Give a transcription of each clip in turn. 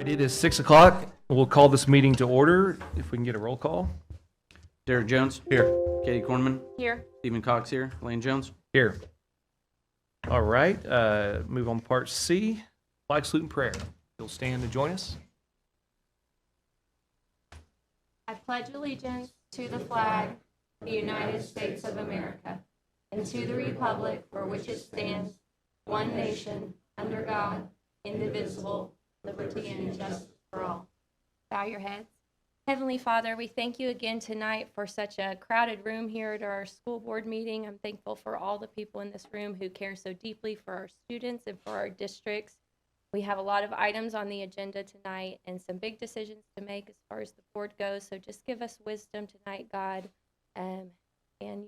It is 6 o'clock. We'll call this meeting to order. If we can get a roll call. Derek Jones. Here. Katie Cornman. Here. Stephen Cox here. Lane Jones. Here. All right, move on to part C, flag salute and prayer. You'll stand to join us. I pledge allegiance to the flag of the United States of America and to the republic for which it stands, one nation, under God, indivisible, liberty and justice for all. Bow your heads. Heavenly Father, we thank you again tonight for such a crowded room here at our school board meeting. I'm thankful for all the people in this room who care so deeply for our students and for our districts. We have a lot of items on the agenda tonight and some big decisions to make as far as the board goes. So just give us wisdom tonight, God, and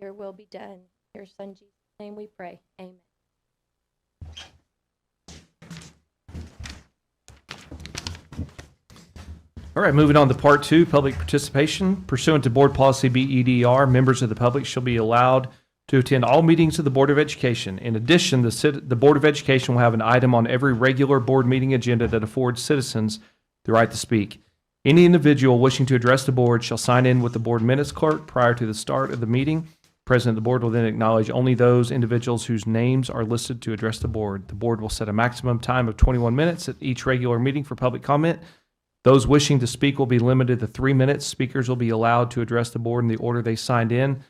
your will be done. In your son Jesus' name we pray. Amen. All right, moving on to part 2, public participation. Pursuant to board policy BEDR, members of the public shall be allowed to attend all meetings of the Board of Education. In addition, the Board of Education will have an item on every regular board meeting agenda that affords citizens the right to speak. Any individual wishing to address the board shall sign in with the board minutes clerk prior to the start of the meeting. The president of the board will then acknowledge only those individuals whose names are listed to address the board. The board will set a maximum time of 21 minutes at each regular meeting for public comment. Those wishing to speak will be limited to 3 minutes. Speakers will be allowed to address the board in the order they signed in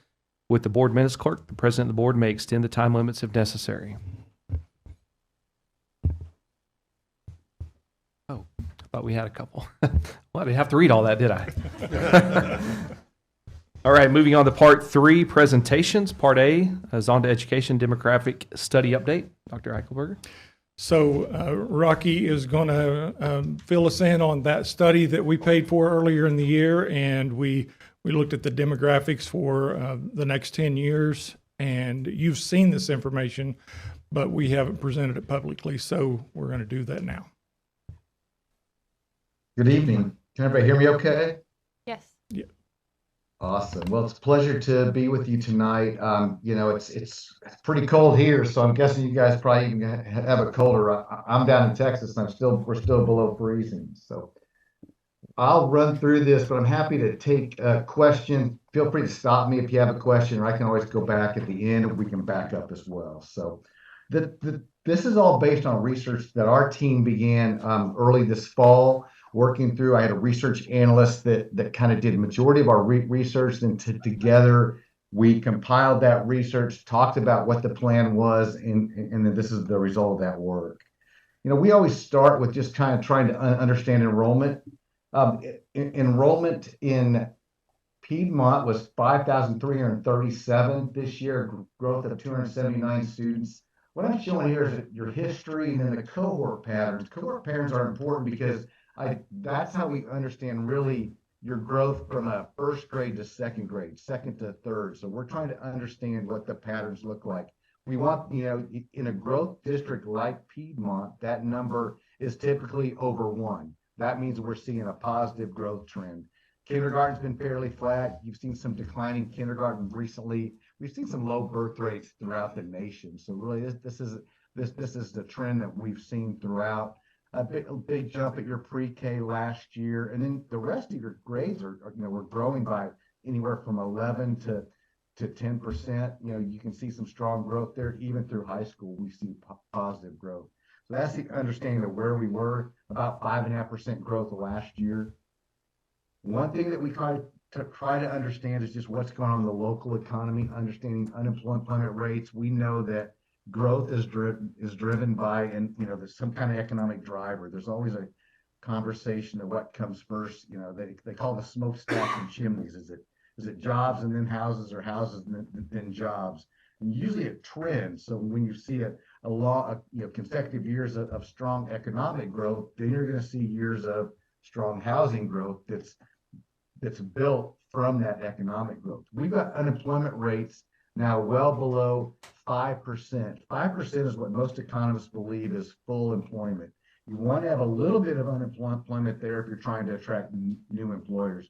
with the board minutes clerk. The president of the board may extend the time limits if necessary. Oh, I thought we had a couple. Well, I didn't have to read all that, did I? All right, moving on to part 3, presentations. Part A is on to education demographic study update. Dr. Eichelberger. So Rocky is going to fill us in on that study that we paid for earlier in the year, and we looked at the demographics for the next 10 years, and you've seen this information, but we haven't presented it publicly, so we're going to do that now. Good evening. Can everybody hear me okay? Yes. Yeah. Awesome. Well, it's a pleasure to be with you tonight. You know, it's pretty cold here, so I'm guessing you guys probably even have a colder. I'm down in Texas, and we're still below freezing. So I'll run through this, but I'm happy to take a question. Feel free to stop me if you have a question, or I can always go back at the end, and we can back up as well. So this is all based on research that our team began early this fall. Working through, I had a research analyst that kind of did the majority of our research. Then together we compiled that research, talked about what the plan was, and then this is the result of that work. You know, we always start with just kind of trying to understand enrollment. Enrollment in Piedmont was 5,337 this year, growth of 279 students. What I'm showing here is your history and then the cohort patterns. Cohort patterns are important because that's how we understand really your growth from a first grade to second grade, second to third. So we're trying to understand what the patterns look like. We want, you know, in a growth district like Piedmont, that number is typically over 1. That means we're seeing a positive growth trend. Kindergarten's been fairly flat. You've seen some declining kindergarten recently. We've seen some low birth rates throughout the nation. So really this is the trend that we've seen throughout. A big jump at your pre-K last year, and then the rest of your grades are you know, we're growing by anywhere from 11 to 10%. You know, you can see some strong growth there. Even through high school, we see positive growth. So that's the understanding of where we were, about 5.5% growth last year. One thing that we try to understand is just what's going on in the local economy, understanding unemployment rates. We know that growth is driven by, and you know, there's some kind of economic driver. There's always a conversation of what comes first. You know, they call the smokestack and chimneys. Is it jobs and then houses, or houses and then jobs? And usually it trends. So when you see a consecutive years of strong economic growth, then you're going to see years of strong housing growth that's built from that economic growth. We've got unemployment rates now well below 5%. 5% is what most economists believe is full employment. You want to have a little bit of unemployment there if you're trying to attract new employers.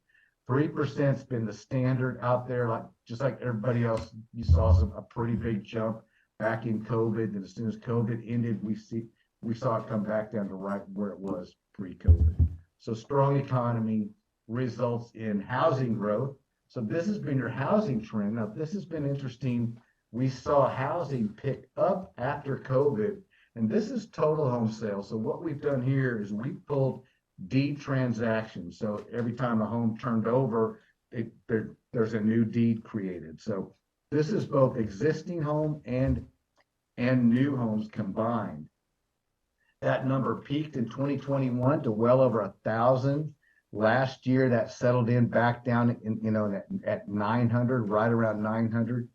3% has been the standard out there, just like everybody else. You saw a pretty big jump back in COVID, and as soon as COVID ended, we saw it come back down to right where it was pre-COVID. So strong economy results in housing growth. So this has been your housing trend. Now, this has been interesting. We saw housing pick up after COVID, and this is total home sales. So what we've done here is we pulled deed transactions. So every time a home turned over, there's a new deed created. So this is both existing home and new homes combined. That number peaked in 2021 to well over 1,000. Last year, that settled in back down at 900, right around 900.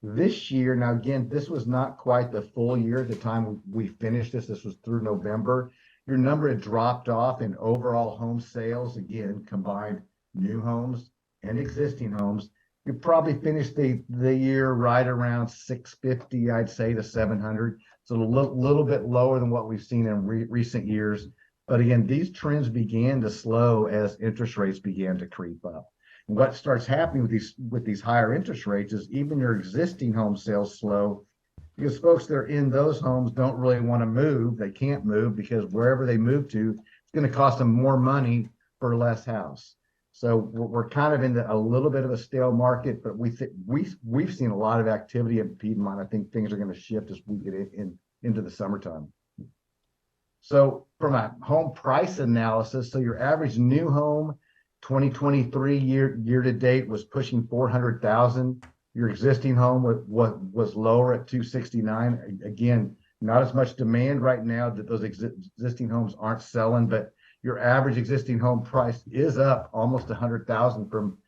This year, now again, this was not quite the full year at the time we finished this. This was through November. Your number had dropped off in overall home sales, again, combined new homes and existing homes. You probably finished the year right around 650, I'd say, to 700. So a little bit lower than what we've seen in recent years. But again, these trends began to slow as interest rates began to creep up. And what starts happening with these higher interest rates is even your existing home sales slow, because folks that are in those homes don't really want to move. They can't move because wherever they move to, it's going to cost them more money for less house. So we're kind of in a little bit of a stale market, but we've seen a lot of activity in Piedmont. I think things are going to shift as we get into the summertime. So from a home price analysis, so your average new home 2023 year to date was pushing 400,000. Your existing home was lower at 269. Again, not as much demand right now that those existing homes aren't selling, but your average existing home price is up almost 100,000 from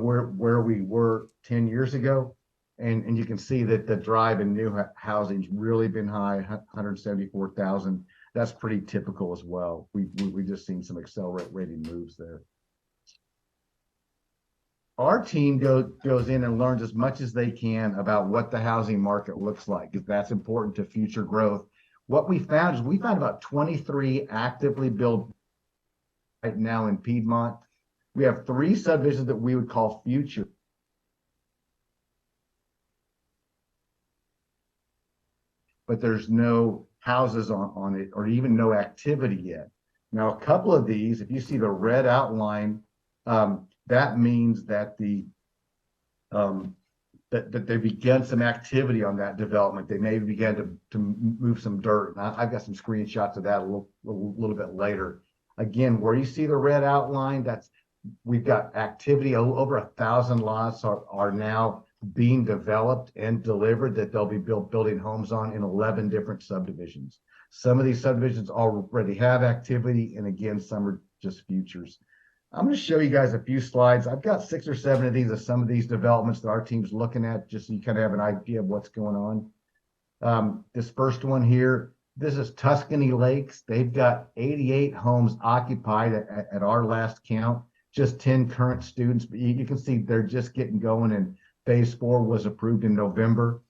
where we were 10 years ago. And you can see that the drive in new housing's really been high, 174,000. That's pretty typical as well. We just seen some accelerating moves there. Our team goes in and learns as much as they can about what the housing market looks like, because that's important to future growth. What we found is we found about 23 actively built right now in Piedmont. We have 3 subdivisions that we would call future. But there's no houses on it or even no activity yet. Now, a couple of these, if you see the red outline, that means that that they began some activity on that development. They maybe began to move some dirt. And I've got some screenshots of that a little bit later. Again, where you see the red outline, we've got activity. Over 1,000 lots are now being developed and delivered that they'll be building homes on in 11 different subdivisions. Some of these subdivisions already have activity, and again, some are just futures. I'm going to show you guys a few slides. I've got 6 or 7 of these of some of these developments that our team's looking at, just so you kind of have an idea of what's going on. This first one here, this is Tuscany Lakes. They've got 88 homes occupied at our last count, just 10 current students. But you can see they're just getting going, and phase 4 was approved in November.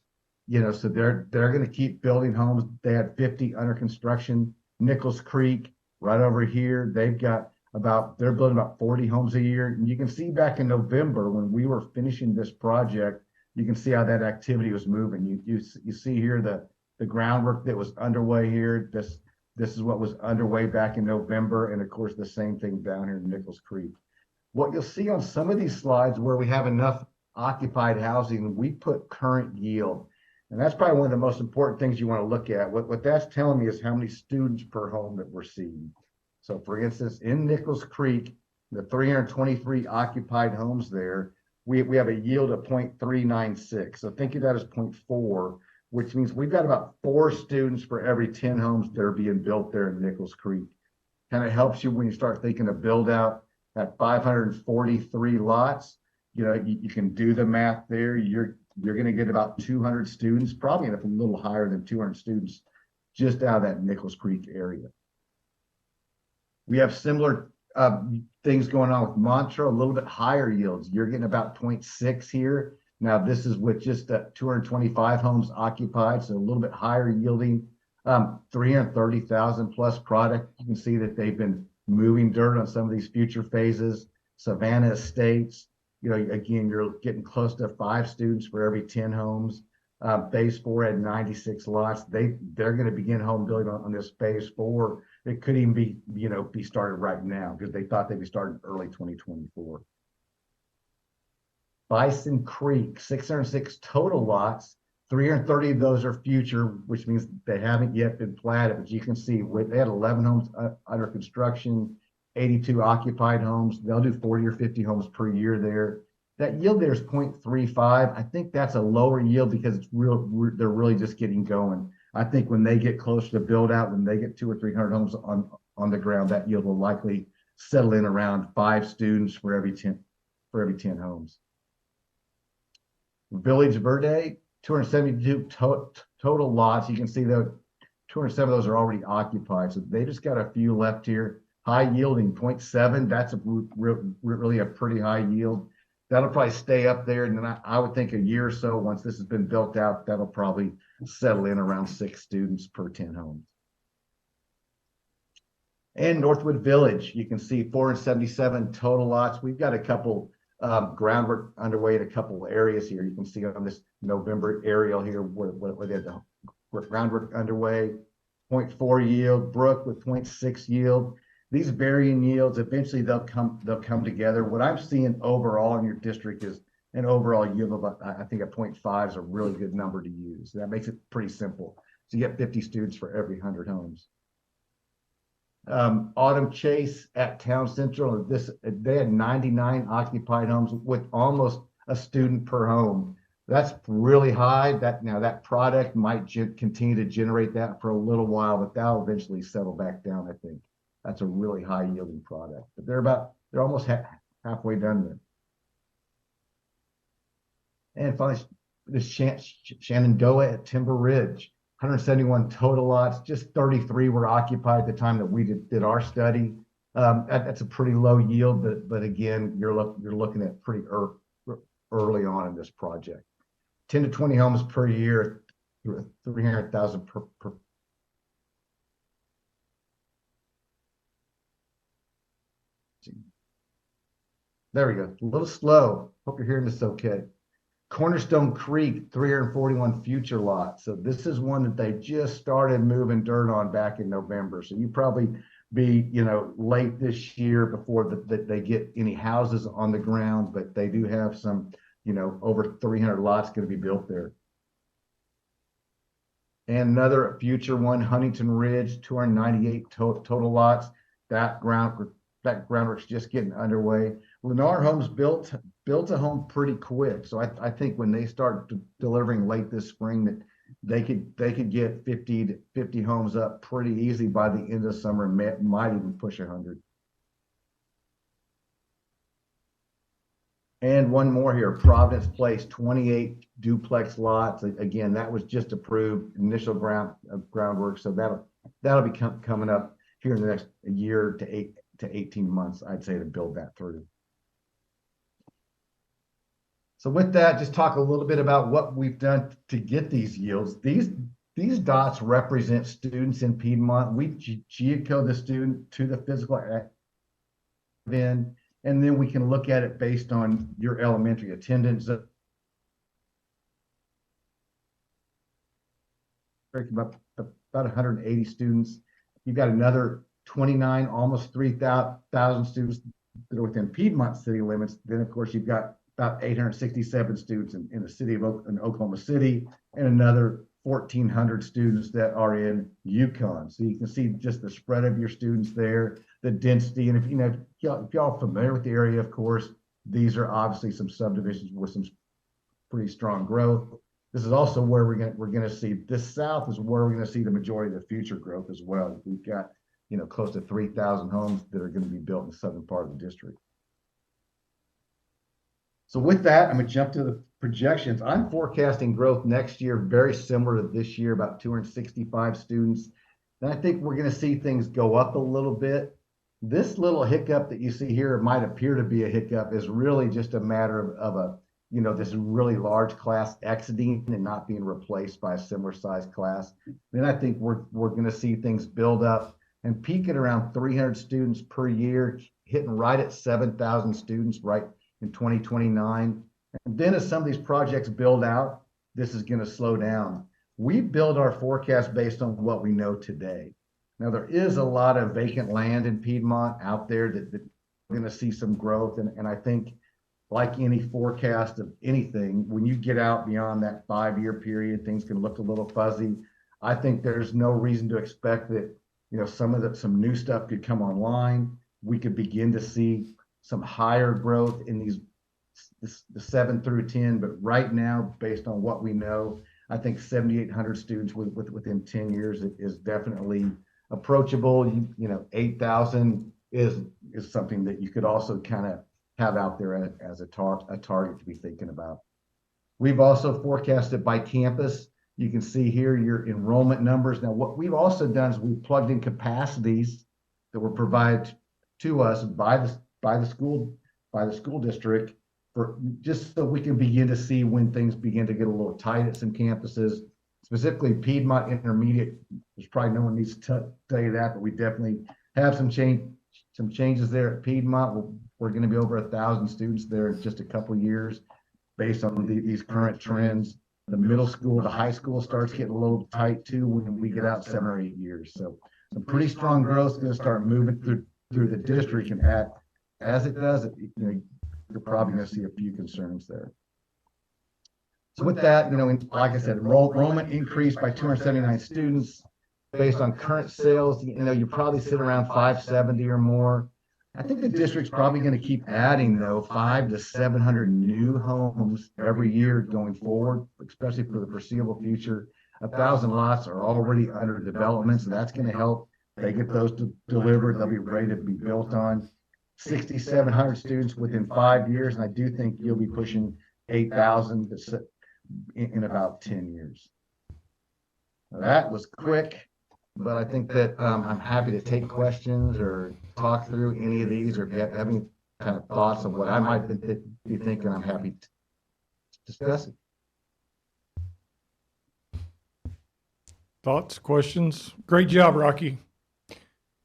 So they're going to keep building homes. They had 50 under construction. Nichols Creek, right over here, they're building about 40 homes a year. And you can see back in November when we were finishing this project, you can see how that activity was moving. You see here the groundwork that was underway here. This is what was underway back in November, and of course the same thing down here in Nichols Creek. What you'll see on some of these slides where we have enough occupied housing, we put current yield. And that's probably one of the most important things you want to look at. What that's telling me is how many students per home that we're seeing. So for instance, in Nichols Creek, the 323 occupied homes there, we have a yield of 0.396. So think of that as 0.4, which means we've got about 4 students for every 10 homes that are being built there in Nichols Creek. Kind of helps you when you start thinking of build out at 543 lots. You can do the math there. You're going to get about 200 students, probably a little higher than 200 students just out of that Nichols Creek area. We have similar things going on with Montreux, a little bit higher yields. You're getting about 0.6 here. Now, this is with just 225 homes occupied, so a little bit higher yielding, 330,000 plus product. You can see that they've been moving dirt on some of these future phases. Savannah Estates, again, you're getting close to 5 students for every 10 homes. Phase 4 had 96 lots. They're going to begin home building on this phase 4 it could even be, be started right now because they thought they'd be starting early 2024. Bison Creek, 606 total lots. 330 of those are future, which means they haven't yet been platted. But you can see they had 11 homes under construction, 82 occupied homes. They'll do 40 or 50 homes per year there. That yield there is 0.35. I think that's a lower yield because they're really just getting going. I think when they get closer to build out, when they get 200 or 300 homes on the ground, that yield will likely settle in around 5 students for every 10 homes. Village Verde, 272 total lots. You can see that 207 of those are already occupied. So they just got a few left here. High yielding 0.7. That's really a pretty high yield. That'll probably stay up there. And then I would think a year or so, once this has been built out, that'll probably settle in around 6 students per 10 homes. And Northwood Village, you can see 477 total lots. We've got a couple groundwork underway in a couple areas here. You can see on this November aerial here where they had the groundwork underway. 0.4 yield, Brook with 0.6 yield. These varying yields, eventually they'll come together. What I'm seeing overall in your district is an overall yield of, I think a 0.5 is a really good number to use. That makes it pretty simple. So you get 50 students for every 100 homes. Autumn Chase at Town Central, they had 99 occupied homes with almost a student per home. That's really high. That product might continue to generate that for a little while, but that'll eventually settle back down, I think. That's a really high yielding product, but they're almost halfway done there. And finally, the Shenandoah at Timber Ridge, 171 total lots, just 33 were occupied at the time that we did our study. That's a pretty low yield, but again, you're looking at pretty early on in this project. 10 to 20 homes per year, 300,000 per. There we go. A little slow. Hope you're hearing this okay. Cornerstone Creek, 341 future lots. So this is one that they just started moving dirt on back in November. So you probably be, late this year before they get any houses on the ground, but they do have some, over 300 lots going to be built there. And another future one, Huntington Ridge, 298 total lots. That groundwork's just getting underway. Lennar Homes built a home pretty quick, so I think when they start delivering late this spring, that they could get 50 homes up pretty easy by the end of summer, and might even push 100. And one more here, Providence Place, 28 duplex lots. Again, that was just approved, initial groundwork, so that'll be coming up here in the next year to 18 months, I'd say, to build that through. So with that, just talk a little bit about what we've done to get these yields. These dots represent students in Piedmont. We geocode the student to the physical event, and then we can look at it based on your elementary attendance. About 180 students. You've got another 29, almost 3,000 students that are within Piedmont city limits. Then, of course, you've got about 867 students in the city of Oklahoma City, and another 1,400 students that are in Yukon. So you can see just the spread of your students there, the density. And if y'all familiar with the area, of course, these are obviously some subdivisions with some pretty strong growth. This is also where we're going to see, this south is where we're going to see the majority of the future growth as well. We've got close to 3,000 homes that are going to be built in the southern part of the district. So with that, I'm going to jump to the projections. I'm forecasting growth next year very similar to this year, about 265 students. And I think we're going to see things go up a little bit. This little hiccup that you see here might appear to be a hiccup, is really just a matter of this really large class exiting and not being replaced by a similar sized class. Then I think we're going to see things build up and peak at around 300 students per year, hitting right at 7,000 students right in 2029. And then as some of these projects build out, this is going to slow down. We build our forecast based on what we know today. Now, there is a lot of vacant land in Piedmont out there that we're going to see some growth. And I think, like any forecast of anything, when you get out beyond that 5-year period, things can look a little fuzzy. I think there's no reason to expect that, some new stuff could come online. We could begin to see some higher growth in the 7 through 10. But right now, based on what we know, I think 7,800 students within 10 years is definitely approachable. 8,000 is something that you could also kind of have out there as a target to be thinking about. We've also forecasted by campus. You can see here your enrollment numbers. Now, what we've also done is we've plugged in capacities that were provided to us by the school district, for just so we can begin to see when things begin to get a little tight at some campuses, specifically Piedmont Intermediate. There's probably no one needs to tell you that, but we definitely have some changes there at Piedmont. We're going to be over 1,000 students there in just a couple of years based on these current trends. The middle school, the high school starts getting a little tight too when we get out 7 or 8 years. So some pretty strong growth is going to start moving through the district, and as it does, you're probably going to see a few concerns there. So with that, like I said, enrollment increased by 279 students. Based on current sales, you probably sit around 570 or more. I think the district's probably going to keep adding, though, 500 to 700 new homes every year going forward, especially for the foreseeable future. 1,000 lots are already under development, so that's going to help. They get those delivered, they'll be ready to be built on. 6,700 students within 5 years, and I do think you'll be pushing 8,000 in about 10 years. Now, that was quick, but I think that I'm happy to take questions or talk through any of these, or if you have any kind of thoughts of what I might be thinking, I'm happy to discuss it. Thoughts, questions? Great job, Rocky.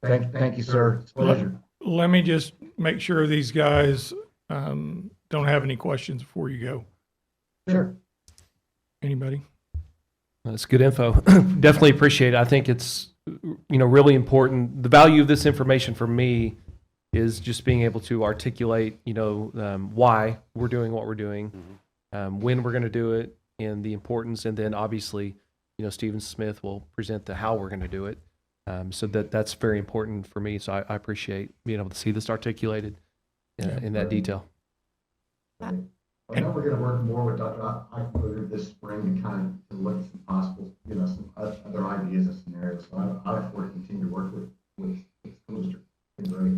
Thank you, sir. It's a pleasure. Let me just make sure these guys don't have any questions before you go. Sure. Anybody? That's good info. Definitely appreciate it. I think it's, really important. The value of this information for me is just being able to articulate, why we're doing what we're doing, when we're going to do it, and the importance. And then obviously, Stephen Smith will present the how we're going to do it. So that's very important for me. So I appreciate being able to see this articulated in that detail. I know we're going to work more with Dr. Eichberger this spring to kind of look at some possible, some other ideas and scenarios. So I look forward to continue to work with the school district. Great.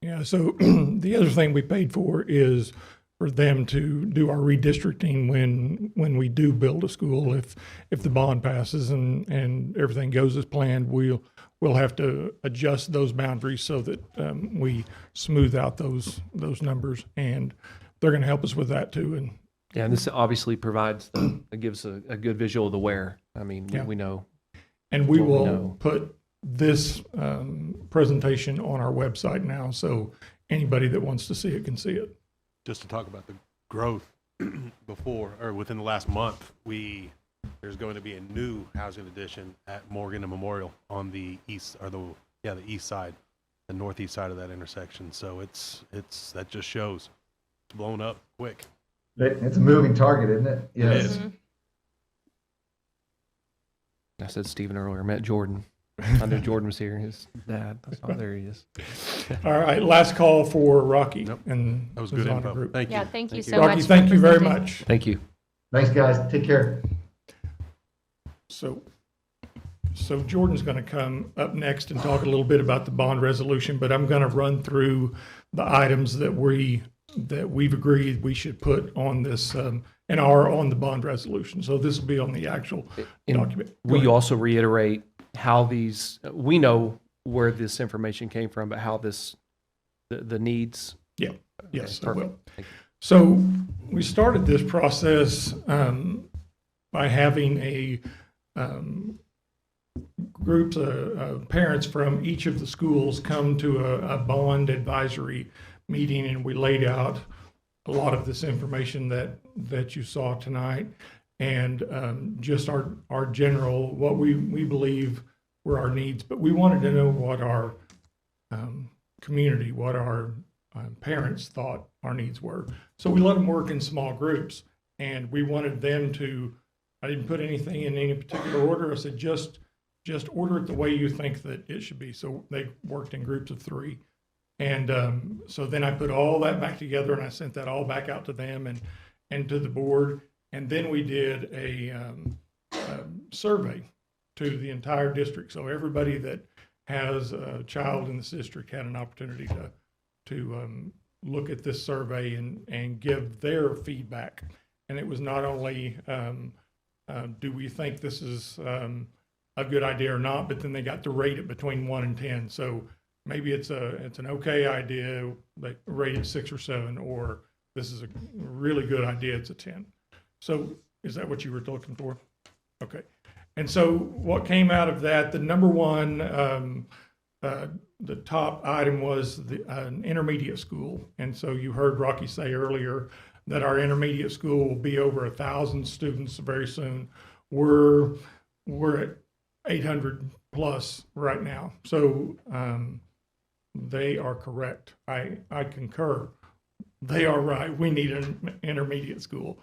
Yeah, so the other thing we paid for is for them to do our redistricting when we do build a school. If the bond passes and everything goes as planned, we'll have to adjust those boundaries so that we smooth out those numbers, and they're going to help us with that too. And yeah, and this obviously it gives a good visual of the where. I mean, Yeah. we know. And we Well, we will know. put this presentation on our website now, so anybody that wants to see it can see it. Just to talk about the growth within the last month, there's going to be a new housing addition at Morgan and Memorial on the east, or the east side, the northeast side of that intersection. So that just shows it's blown up quick. It's a moving target, isn't it? Yes. It is. I said Stephen earlier, met Jordan. I knew Jordan was here. His dad. There he is. All right, last call for Rocky. Nope. And That was the good Zana info. Group. Thank you. Yeah, thank you so Rocky, much. thank for you very presenting. much. Thank you. Thanks, guys. Take care. So Jordan's going to come up next and talk a little bit about the bond resolution, but I'm going to run through the items that we've agreed we should put on this and are on the bond resolution. So this will be on the actual And document. Go we ahead. also reiterate how we know where this information came from, but how the needs. Yeah, yes, I Perfect. will. Thank you. So we started this process by having a groups of parents from each of the schools come to a bond advisory meeting, and we laid out a lot of this information that you saw tonight, and just our general, what we believe were our needs, but we wanted to know what our community, what our parents thought our needs were. So we let them work in small groups, and we wanted them to, I didn't put anything in any particular order. I said, just order it the way you think that it should be. So they worked in groups of 3. And so then I put all that back together and I sent that all back out to them and to the board. And then we did a survey to the entire district. So everybody that has a child in this district had an opportunity to look at this survey and give their feedback. And it was not only, do we think this is a good idea or not, but then they got to rate it between 1 and 10. So maybe it's an okay idea, they rate it 6 or 7, or this is a really good idea, it's a 10. So is that what you were looking for? Okay. And so what came out of that, the number one, the top item was an intermediate school. And so you heard Rocky say earlier that our intermediate school will be over 1,000 students very soon. We're at 800 plus right now. So they are correct. I concur. They are right. We need an intermediate school.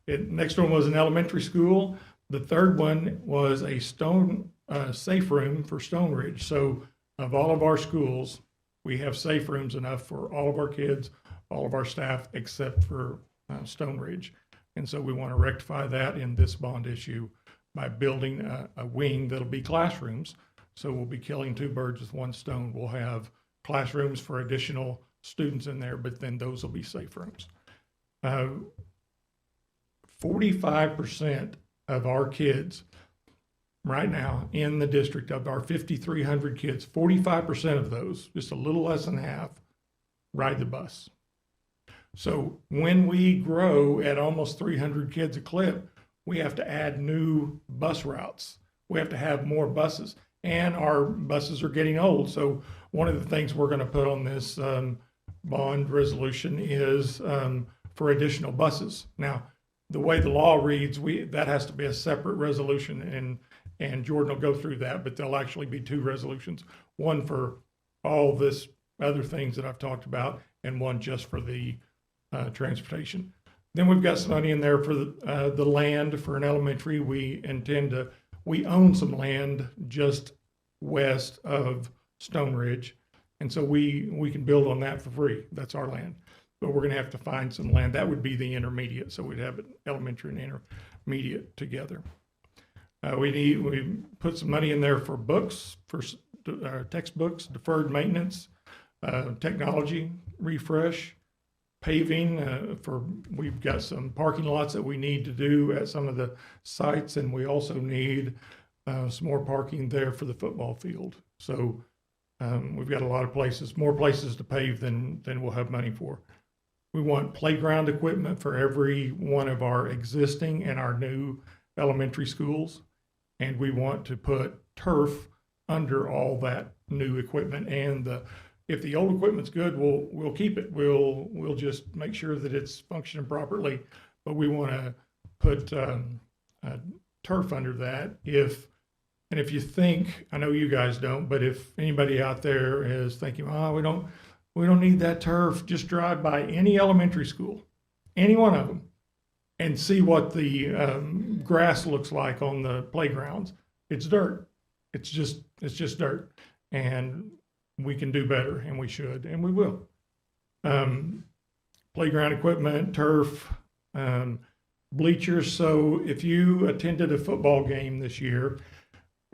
Next one was an elementary school. The third one was a safe room for Stone Ridge. So of all of our schools, we have safe rooms enough for all of our kids, all of our staff, except for Stone Ridge. And so we want to rectify that in this bond issue by building a wing that'll be classrooms. So we'll be killing 2 birds with 1 stone. We'll have classrooms for additional students in there, but then those will be safe rooms. 45% of our kids right now in the district, of our 5,300 kids, 45% of those, just a little less than half, ride the bus. So when we grow at almost 300 kids a clip, we have to add new bus routes. We have to have more buses, and our buses are getting old. So one of the things we're going to put on this bond resolution is for additional buses. Now, the way the law reads, that has to be a separate resolution, and Jordan will go through that, but there'll actually be 2 resolutions, one for all this other things that I've talked about, and one just for the transportation. Then we've got some money in there for the land for an elementary. We own some land just west of Stone Ridge, and so we can build on that for free. That's our land. But we're going to have to find some land. That would be the intermediate, so we'd have it elementary and intermediate together. We put some money in there for books, for textbooks, deferred maintenance, technology refresh, paving. We've got some parking lots that we need to do at some of the sites, and we also need some more parking there for the football field. So we've got a lot of places, more places to pave than we'll have money for. We want playground equipment for every one of our existing and our new elementary schools. And we want to put turf under all that new equipment. And if the old equipment's good, we'll keep it. We'll just make sure that it's functioning properly. But we want to put turf under that. If you think, I know you guys don't, but if anybody out there is thinking, we don't need that turf, just drive by any elementary school, any one of them, and see what the grass looks like on the playgrounds. It's dirt. It's just dirt. And we can do better, and we should, and we will. Playground equipment, turf, bleachers. So if you attended a football game this year,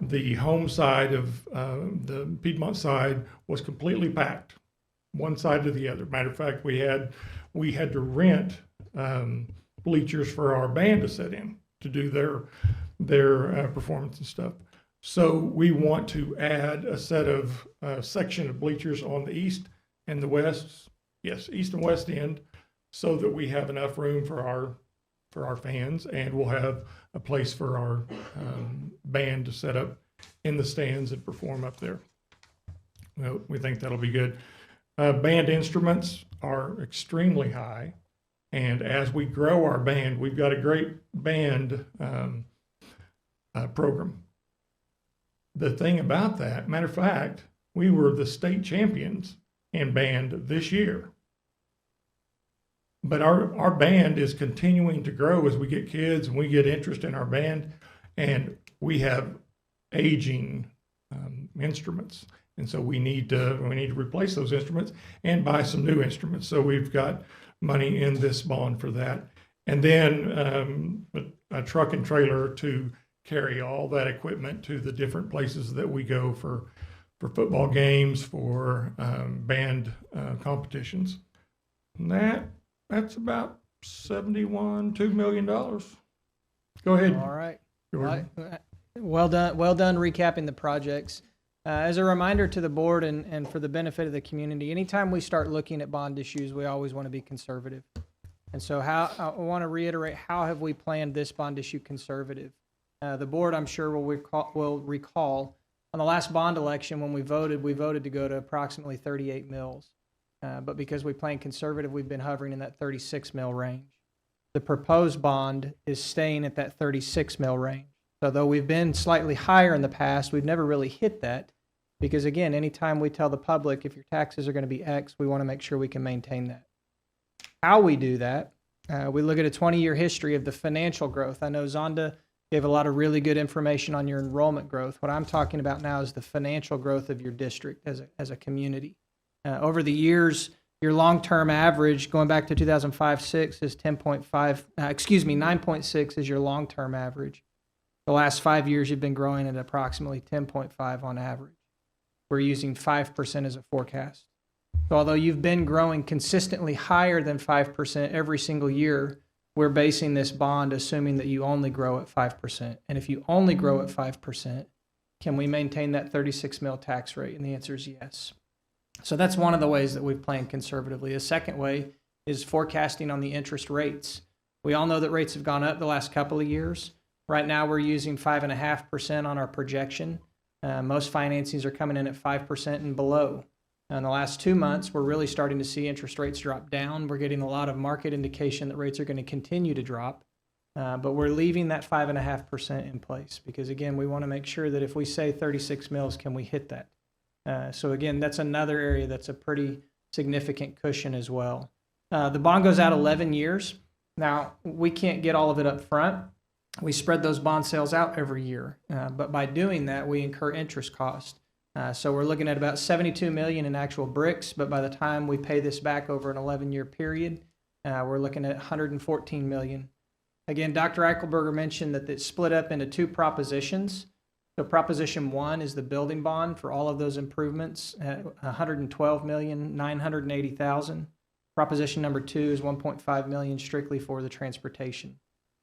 the home side of the Piedmont side was completely packed, one side to the other. Matter of fact, we had to rent bleachers for our band to sit in to do their performance and stuff. So we want to add a section of bleachers on the east and the west, east and west end, so that we have enough room for our fans, and we'll have a place for our band to set up in the stands and perform up there. Well, we think that'll be good. Band instruments are extremely high, and as we grow our band, we've got a great band program. the thing about that, matter of fact, we were the state champions in band this year. But our band is continuing to grow as we get kids and we get interest in our band, and we have aging instruments, and so we need to replace those instruments and buy some new instruments. So we've got money in this bond for that, and then a truck and trailer to carry all that equipment to the different places that we go for football games, for band competitions. And that's about $2 million. Go ahead. All right. Jordan. Well done recapping the projects. As a reminder to the board and for the benefit of the community, anytime we start looking at bond issues, we always want to be conservative. And so I want to reiterate, how have we planned this bond issue conservative? The board, I'm sure, will recall on the last bond election when we voted to go to approximately 38 mils. But because we planned conservative, we've been hovering in that 36 mil range. The proposed bond is staying at that 36 mil range. So though we've been slightly higher in the past, we've never really hit that because, again, anytime we tell the public if your taxes are going to be X, we want to make sure we can maintain that. How we do that, we look at a 20-year history of the financial growth. I know Zonda gave a lot of really good information on your enrollment growth. What I'm talking about now is the financial growth of your district as a community. Over the years, your long-term average, going back to 2005-06, is 9.6 is your long-term average. The last 5 years, you've been growing at approximately 10.5 on average. We're using 5% as a forecast. So although you've been growing consistently higher than 5% every single year, we're basing this bond assuming that you only grow at 5%. And if you only grow at 5%, can we maintain that 36 mil tax rate? And the answer is yes. So that's one of the ways that we've planned conservatively. A second way is forecasting on the interest rates. We all know that rates have gone up the last couple of years. Right now, we're using 5.5% on our projection. Most financings are coming in at 5% and below. In the last 2 months, we're really starting to see interest rates drop down. We're getting a lot of market indication that rates are going to continue to drop. But we're leaving that 5.5% in place because, again, we want to make sure that if we say 36 mils, can we hit that? So, again, that's another area that's a pretty significant cushion as well. The bond goes out 11 years. Now, we can't get all of it up front. We spread those bond sales out every year, but by doing that, we incur interest cost. So we're looking at about $72 million in actual bricks, but by the time we pay this back over an 11-year period, we're looking at $114 million. Again, Dr. Eichelberger mentioned that it's split up into two propositions. So Proposition 1 is the building bond for all of those improvements, $112,980,000. Proposition number 2 is $1.5 million strictly for the transportation.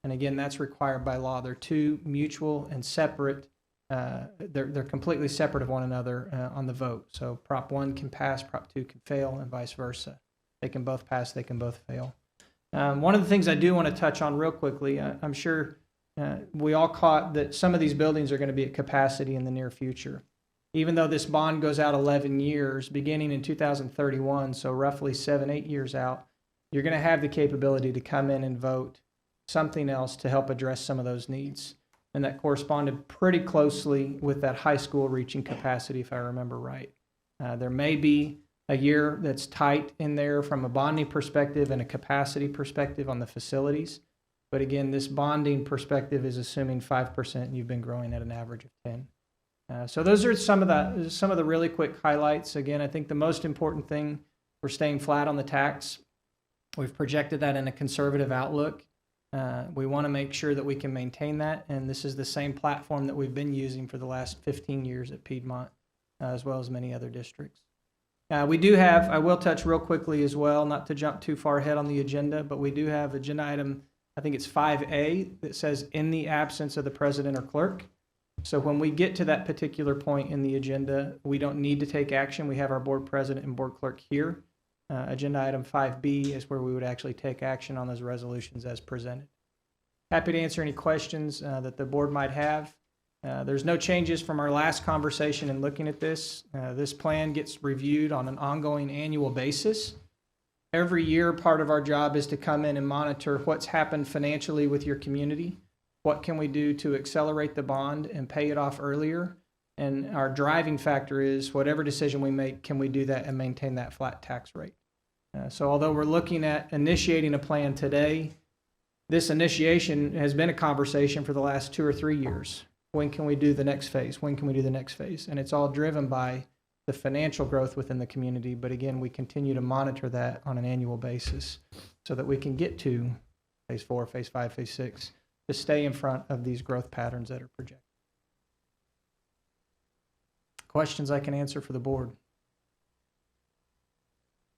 And again, that's required by law. They're two mutual and separate. They're completely separate of one another on the vote. So Prop 1 can pass, Prop 2 can fail, and vice versa. They can both pass, they can both fail. One of the things I do want to touch on real quickly, I'm sure we all caught that some of these buildings are going to be at capacity in the near future. Even though this bond goes out 11 years, beginning in 2031, so roughly 7-8 years out, you're going to have the capability to come in and vote something else to help address some of those needs. And that corresponded pretty closely with that high school reaching capacity, if I remember right. There may be a year that's tight in there from a bonding perspective and a capacity perspective on the facilities. But again, this bonding perspective is assuming 5% and you've been growing at an average of 10. So those are some of the really quick highlights. Again, I think the most important thing, we're staying flat on the tax. We've projected that in a conservative outlook. We want to make sure that we can maintain that, and this is the same platform that we've been using for the last 15 years at Piedmont, as well as many other districts. We do have, I will touch real quickly as well, not to jump too far ahead on the agenda, but we do have agenda item, I think it's 5A, that says in the absence of the president or clerk. So when we get to that particular point in the agenda, we don't need to take action. We have our board president and board clerk here. Agenda item 5B is where we would actually take action on those resolutions as presented. Happy to answer any questions that the board might have. There's no changes from our last conversation in looking at this. This plan gets reviewed on an ongoing annual basis. Every year, part of our job is to come in and monitor what's happened financially with your community. What can we do to accelerate the bond and pay it off earlier? And our driving factor is whatever decision we make, can we do that and maintain that flat tax rate? So although we're looking at initiating a plan today, this initiation has been a conversation for the last 2 or 3 years. When can we do the next phase? When can we do the next phase? And it's all driven by the financial growth within the community. But again, we continue to monitor that on an annual basis so that we can get to phase 4, phase 5, phase 6 to stay in front of these growth patterns that are projected. Questions I can answer for the board?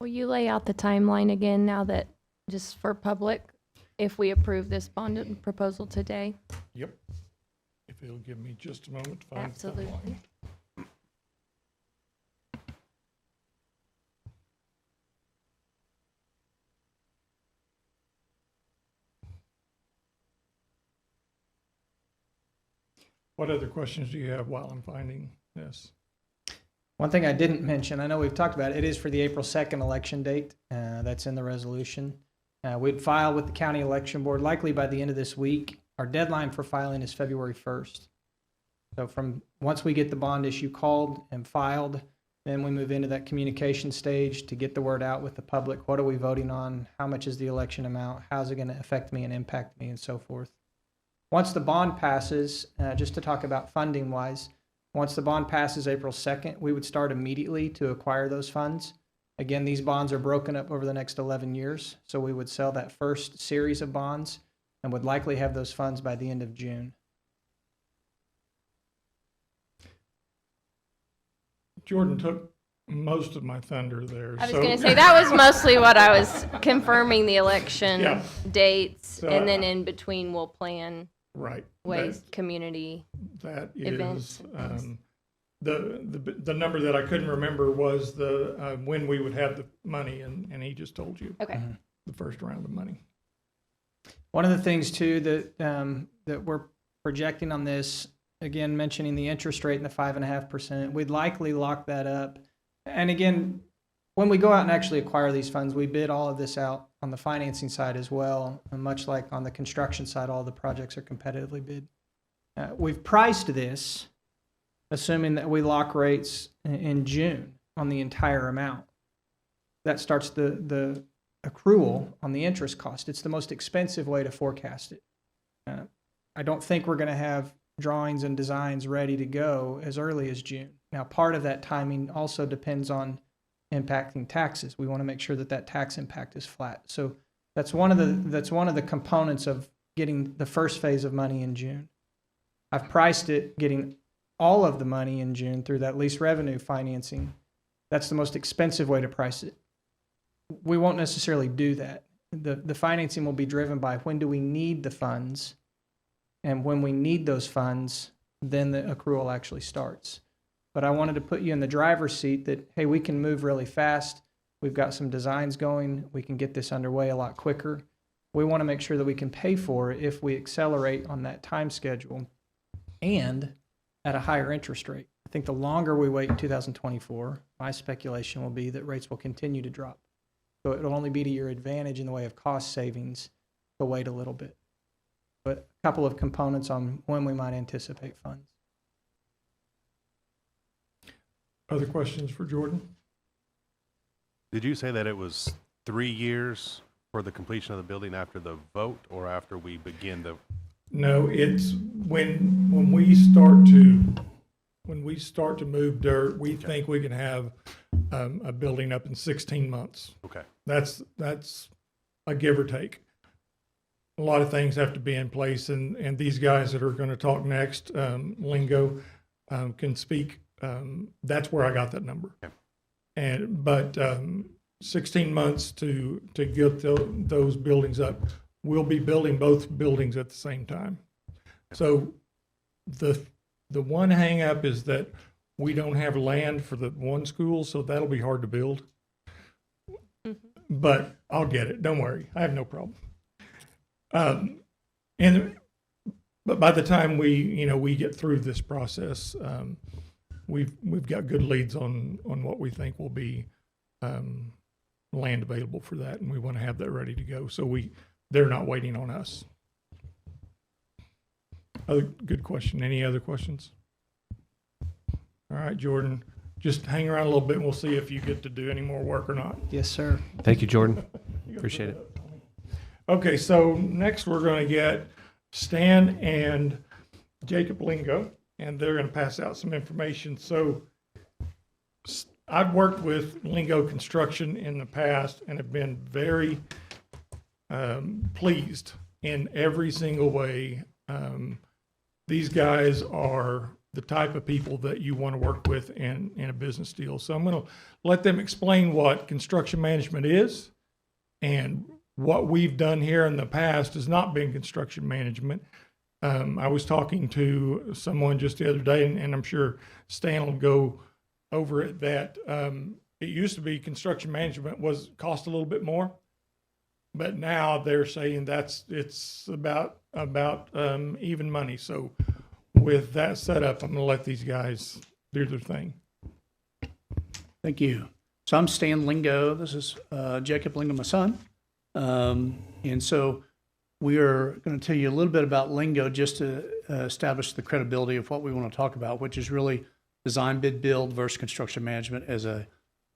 Will you lay out the timeline again now that, just for public, if we approve this bond proposal today? Yep. If it'll give me just a moment to find the Absolutely. timeline. What other questions do you have while I'm finding this? One thing I didn't mention, I know we've talked about it, it is for the April 2nd election date. That's in the resolution. We'd file with the county election board likely by the end of this week. Our deadline for filing is February 1st. So from once we get the bond issue called and filed, then we move into that communication stage to get the word out with the public. What are we voting on? How much is the election amount? How's it going to affect me and impact me, and so forth. Once the bond passes, just to talk about funding wise, once the bond passes April 2nd, we would start immediately to acquire those funds. Again, these bonds are broken up over the next 11 years, so we would sell that first series of bonds and would likely have those funds by the end of June. Jordan took most of my thunder there. I was going to say, that was mostly what I was confirming, the election Yeah. dates, So, and then in between we'll plan Right. ways, community. That Events is, and the number that I couldn't remember was the, when we would have the money, and he just told you Okay. the first round of money. One of the things too that we're projecting on this, again, mentioning the interest rate and the 5.5%, we'd likely lock that up. And again, when we go out and actually acquire these funds, we bid all of this out on the financing side as well. And much like on the construction side, all the projects are competitively bid. We've priced this, assuming that we lock rates in June on the entire amount. That starts the accrual on the interest cost. It's the most expensive way to forecast it. I don't think we're going to have drawings and designs ready to go as early as June. Now, part of that timing also depends on impacting taxes. We want to make sure that that tax impact is flat. So that's one of the components of getting the first phase of money in June. I've priced it getting all of the money in June through that lease revenue financing. That's the most expensive way to price it. We won't necessarily do that. The financing will be driven by when do we need the funds, and when we need those funds, then the accrual actually starts. But I wanted to put you in the driver's seat that, hey, we can move really fast. We've got some designs going. We can get this underway a lot quicker. We want to make sure that we can pay for it if we accelerate on that time schedule and at a higher interest rate. I think the longer we wait in 2024, my speculation will be that rates will continue to drop. So it'll only be to your advantage in the way of cost savings to wait a little bit. But a couple of components on when we might anticipate funds. Other questions for Jordan? Did you say that it was 3 years for the completion of the building after the vote or after we begin the? No, it's when we start to move dirt, we think we can have a building up in 16 months. Okay. That's a give or take. A lot of things have to be in place, and these guys that are going to talk next, Lingo, can speak. That's where I got that number. Okay. But 16 months to get those buildings up. We'll be building both buildings at the same time. So the one hang up is that we don't have land for the one school, so that'll be hard to build. But I'll get it. Don't worry. I have no problem. But by the time we get through this process, we've got good leads on what we think will be land available for that, and we want to have that ready to go. So they're not waiting on us. Good question. Any other questions? All right, Jordan, just hang around a little bit and we'll see if you get to do any more work or not. Yes, sir. Thank you, Jordan. Appreciate it. Okay, so next we're going to get Stan and Jacob Lingo, and they're going to pass out some information. So I've worked with Lingo Construction in the past and have been very pleased in every single way. These guys are the type of people that you want to work with in a business deal. So I'm going to let them explain what construction management is, and what we've done here in the past has not been construction management. I was talking to someone just the other day, and I'm sure Stan will go over it, that it used to be construction management cost a little bit more, but now they're saying it's about even money. So with that setup, I'm going to let these guys do their thing. Thank you. So I'm Stan Lingo. This is Jacob Lingo, my son. And so we are going to tell you a little bit about Lingo just to establish the credibility of what we want to talk about, which is really design, bid, build versus construction management as a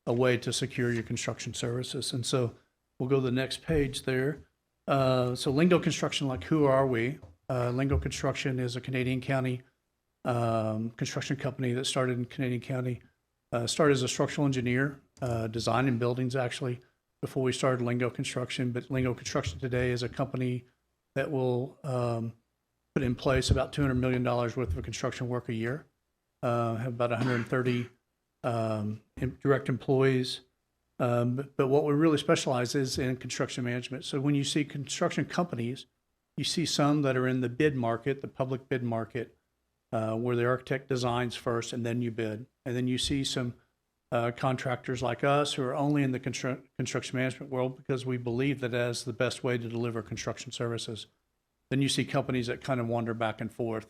way to secure your construction services. And so we'll go to the next page there. So Lingo Construction, like who are we? Lingo Construction is a Canadian county construction company that started in Canadian County. Started as a structural engineer, designing buildings actually, before we started Lingo Construction. But Lingo Construction today is a company that will put in place about $200 million worth of construction work a year. Have about 130 direct employees. But what we really specialize is in construction management. So when you see construction companies, you see some that are in the bid market, the public bid market, where the architect designs first and then you bid. And then you see some contractors like us who are only in the construction management world because we believe that as the best way to deliver construction services. Then you see companies that kind of wander back and forth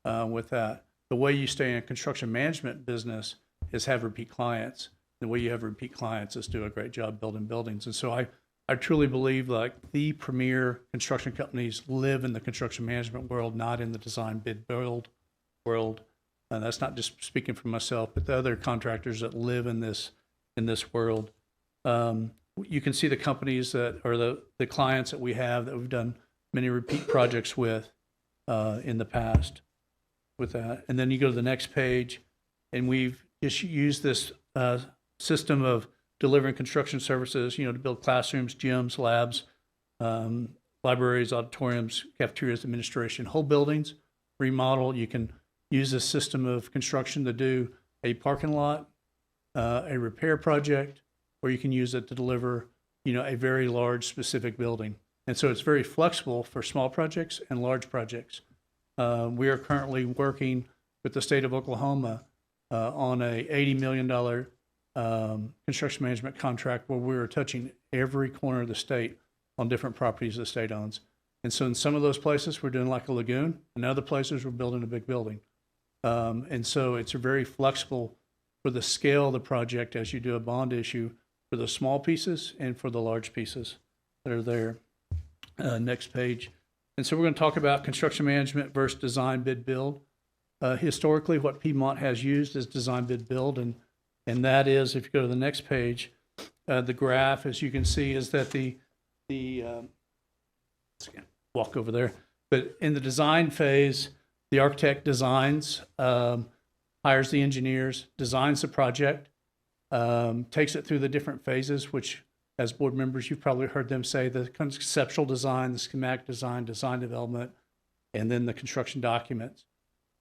with that. The way you stay in a construction management business is have repeat clients. The way you have repeat clients is do a great job building buildings. And so I truly believe like the premier construction companies live in the construction management world, not in the design, bid, build world. And that's not just speaking for myself, but the other contractors that live in this world. You can see the companies that are the clients that we have that we've done many repeat projects with in the past with that. And then you go to the next page, and we've just used this system of delivering construction services, to build classrooms, gyms, labs, libraries, auditoriums, cafeterias, administration, whole buildings, remodel. You can use this system of construction to do a parking lot, a repair project, or you can use it to deliver, a very large specific building. And so it's very flexible for small projects and large projects. We are currently working with the state of Oklahoma on a $80 million construction management contract where we are touching every corner of the state on different properties the state owns. And so in some of those places, we're doing like a lagoon. In other places, we're building a big building. And so it's very flexible for the scale of the project as you do a bond issue for the small pieces and for the large pieces that are there. Next page. And so we're going to talk about construction management versus design, bid, build. Historically, what Piedmont has used is design, bid, build. And that is, if you go to the next page, the graph, as you can see, is that let's walk over there. But in the design phase, the architect designs, hires the engineers, designs the project, takes it through the different phases, which as board members, you've probably heard them say the conceptual design, the schematic design, design development, and then the construction documents.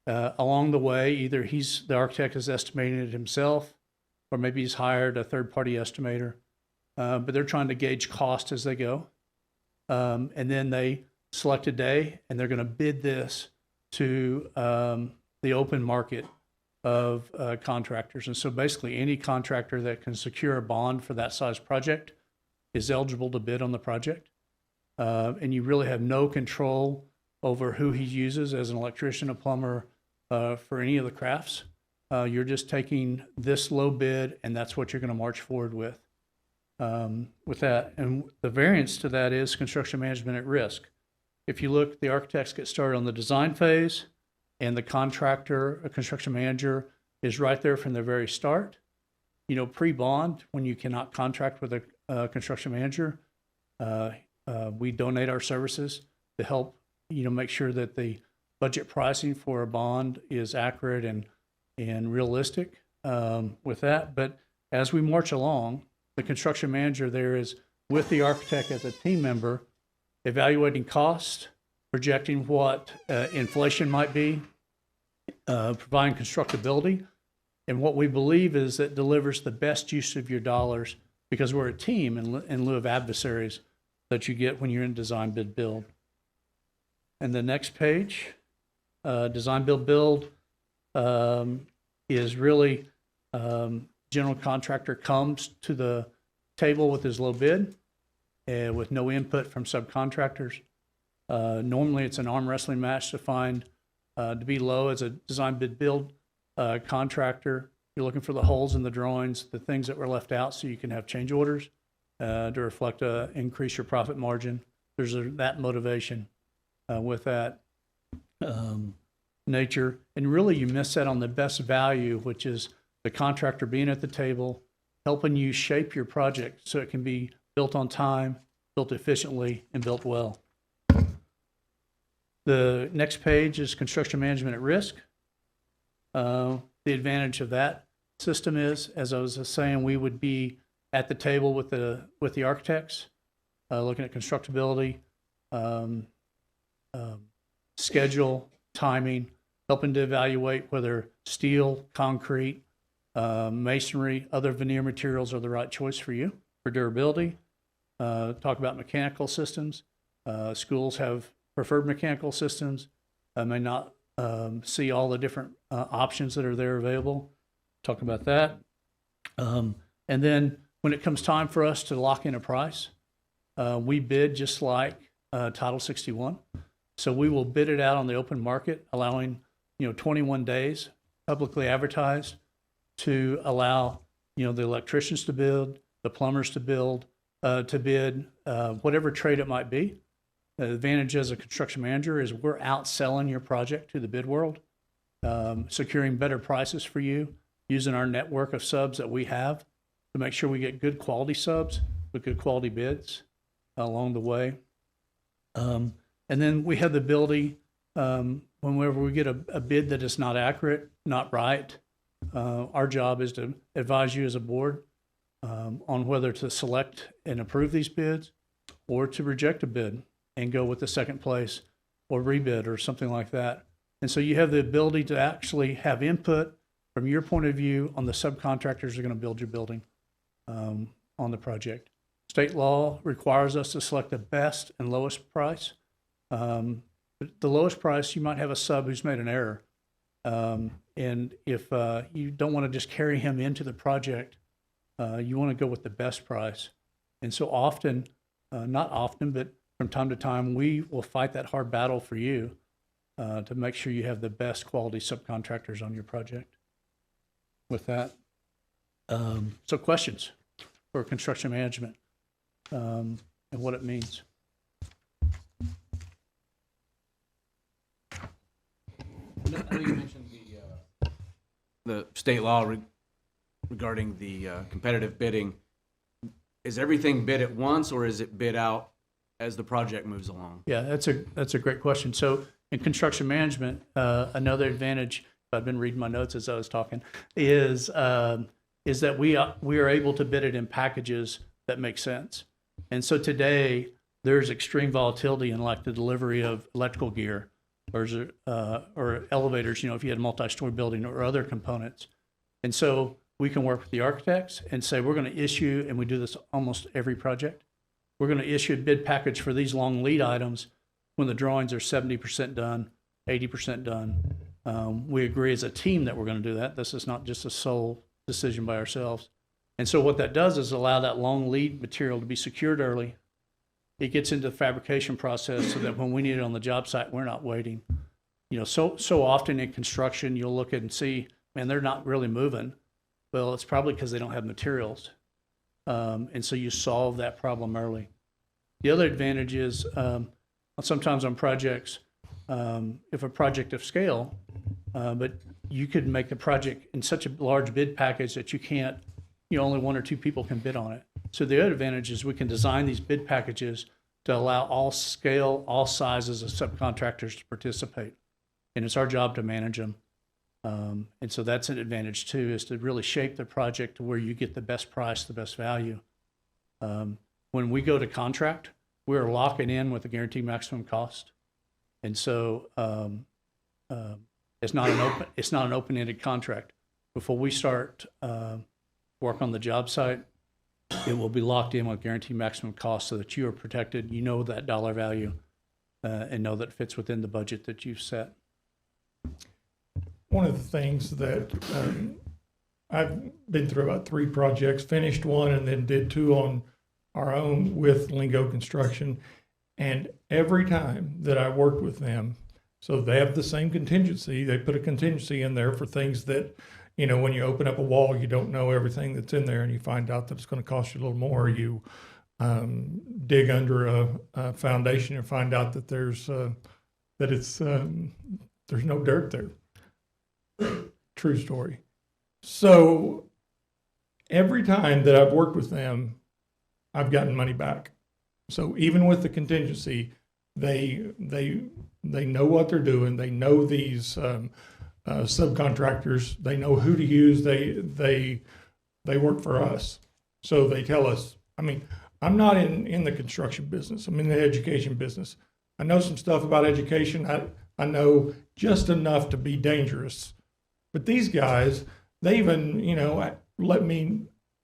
Along the way, either the architect is estimating it himself, or maybe he's hired a third-party estimator, but they're trying to gauge cost as they go. And then they select a day, and they're going to bid this to the open market of contractors. And so basically any contractor that can secure a bond for that size project is eligible to bid on the project. And you really have no control over who he uses as an electrician, a plumber, for any of the crafts. You're just taking this low bid, and that's what you're going to march forward with that. And the variance to that is construction management at risk. If you look, the architects get started on the design phase, and the contractor, a construction manager, is right there from the very start. You know, pre-bond, when you cannot contract with a construction manager, we donate our services to help, you know, make sure that the budget pricing for a bond is accurate and realistic with that. But as we march along, the construction manager there is with the architect as a team member, evaluating cost, projecting what inflation might be, providing constructability. And what we believe is that delivers the best use of your dollars because we're a team in lieu of adversaries that you get when you're in design, bid, build. And the next page, design, build, build is really general contractor comes to the table with his low bid with no input from subcontractors. Normally, it's an arm wrestling match to find to be low as a design, bid, build contractor. You're looking for the holes in the drawings, the things that were left out so you can have change orders to reflect increase your profit margin. There's that motivation with that nature. And really you miss that on the best value, which is the contractor being at the table, helping you shape your project so it can be built on time, built efficiently, and built well. The next page is construction management at risk. The advantage of that system is, as I was saying, we would be at the table with the architects, looking at constructability, schedule, timing, helping to evaluate whether steel, concrete, masonry, other veneer materials are the right choice for you for durability. Talk about mechanical systems. Schools have preferred mechanical systems. May not see all the different options that are there available. Talk about that. And then when it comes time for us to lock in a price, we bid just like Title 61. So we will bid it out on the open market, allowing 21 days publicly advertised to allow the electricians to build, the plumbers to bid, whatever trade it might be. The advantage as a construction manager is we're outselling your project to the bid world, securing better prices for you, using our network of subs that we have to make sure we get good quality subs with good quality bids along the way. And then we have the ability, whenever we get a bid that is not accurate, not right, our job is to advise you as a board on whether to select and approve these bids or to reject a bid and go with the second place or rebid or something like that. And so you have the ability to actually have input from your point of view on the subcontractors that are going to build your building on the project. State law requires us to select the best and lowest price. The lowest price, you might have a sub who's made an error. And if you don't want to just carry him into the project, you want to go with the best price. And so often, not often, but from time to time, we will fight that hard battle for you to make sure you have the best quality subcontractors on your project. With that, so questions for construction management and what it means. I know you mentioned the state law regarding the competitive bidding. Is everything bid at once, or is it bid out as the project moves along? Yeah, that's a great question. So in construction management, another advantage, I've been reading my notes as I was talking, is that we are able to bid it in packages that make sense. And so today there's extreme volatility in like the delivery of electrical gear or elevators, if you had a multi-story building or other components. And so we can work with the architects and say, we're going to issue, and we do this almost every project, we're going to issue a bid package for these long lead items when the drawings are 70% done, 80% done. We agree as a team that we're going to do that. This is not just a sole decision by ourselves. And so what that does is allow that long lead material to be secured early. It gets into the fabrication process so that when we need it on the job site, we're not waiting. So often in construction, you'll look at and see, man, they're not really moving. Well, it's probably because they don't have materials. And so you solve that problem early. The other advantage is sometimes on projects, if a project of scale, but you could make the project in such a large bid package that only one or two people can bid on it. So the other advantage is we can design these bid packages to allow all scale, all sizes of subcontractors to participate. And it's our job to manage them. And so that's an advantage too, is to really shape the project to where you get the best price, the best value. When we go to contract, we're locking in with a guaranteed maximum cost. And so it's not an open-ended contract. Before we start work on the job site, it will be locked in with guaranteed maximum cost so that you are protected. You know that dollar value and know that it fits within the budget that you've set. One of the things that I've been through about 3 projects, finished one and then did 2 on our own with Lingo Construction. And every time that I worked with them, so they have the same contingency, they put a contingency in there for things that, when you open up a wall, you don't know everything that's in there and you find out that it's going to cost you a little more. You dig under a foundation and find out that there's no dirt there. True story. So every time that I've worked with them, I've gotten money back. So even with the contingency, they know what they're doing. They know these subcontractors. They know who to use. They work for us. So they tell us. I mean, I'm not in the construction business. I'm in the education business. I know some stuff about education. I know just enough to be dangerous. But these guys, they even, let me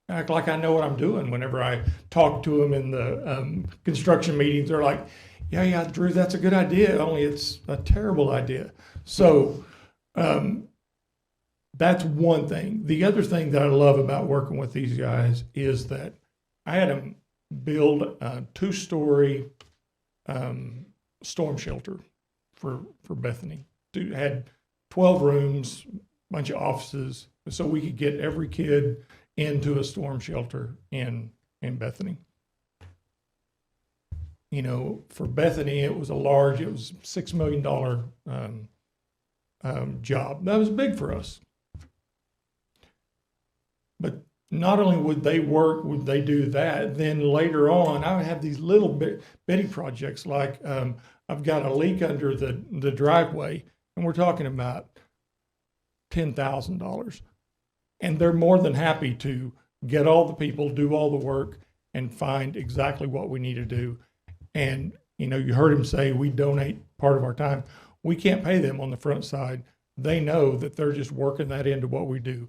act like I know what I'm doing. Whenever I talk to them in the construction meetings, they're like, yeah, Drew, that's a good idea, only it's a terrible idea. So that's one thing. The other thing that I love about working with these guys is that I had them build a 2-story storm shelter for Bethany. Had 12 rooms, bunch of offices, so we could get every kid into a storm shelter in Bethany. For Bethany, it was $6 million job. That was big for us. But not only would they do that, then later on, I would have these little bitty projects like I've got a leak under the driveway, and we're talking about $10,000. And they're more than happy to get all the people, do all the work, and find exactly what we need to do. And, you heard him say we donate part of our time. We can't pay them on the front side. They know that they're just working that into what we do.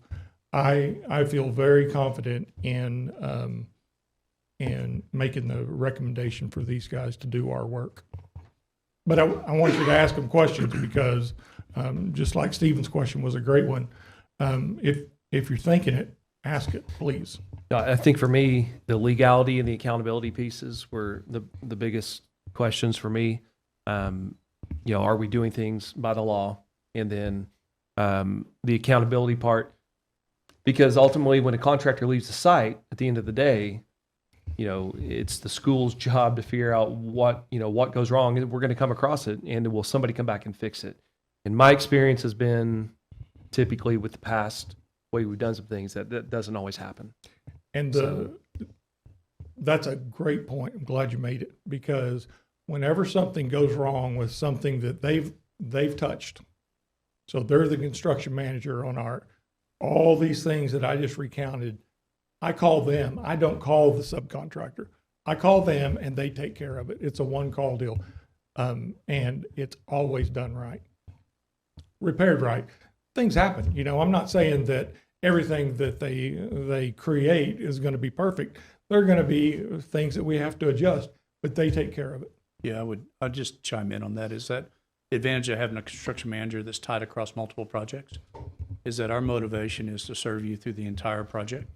I feel very confident in making the recommendation for these guys to do our work. But I want you to ask them questions because just like Stephen's question was a great one. If you're thinking it, ask it, please. I think for me, the legality and the accountability pieces were the biggest questions for me. Are we doing things by the law? And then the accountability part, because ultimately when a contractor leaves the site, at the end of the day, it's the school's job to figure out what goes wrong. We're going to come across it, and will somebody come back and fix it? And my experience has been typically with the past way we've done some things that doesn't always happen. And that's a great point. I'm glad you made it, because whenever something goes wrong with something that they've touched, so they're the construction manager on all these things that I just recounted, I call them. I don't call the subcontractor. I call them and they take care of it. It's a one-call deal. And it's always done right. Repaired right. Things happen. I'm not saying that everything that they create is going to be perfect. There are going to be things that we have to adjust, but they take care of it. Yeah, I'd just chime in on that. Is that the advantage of having a construction manager that's tied across multiple projects is that our motivation is to serve you through the entire project.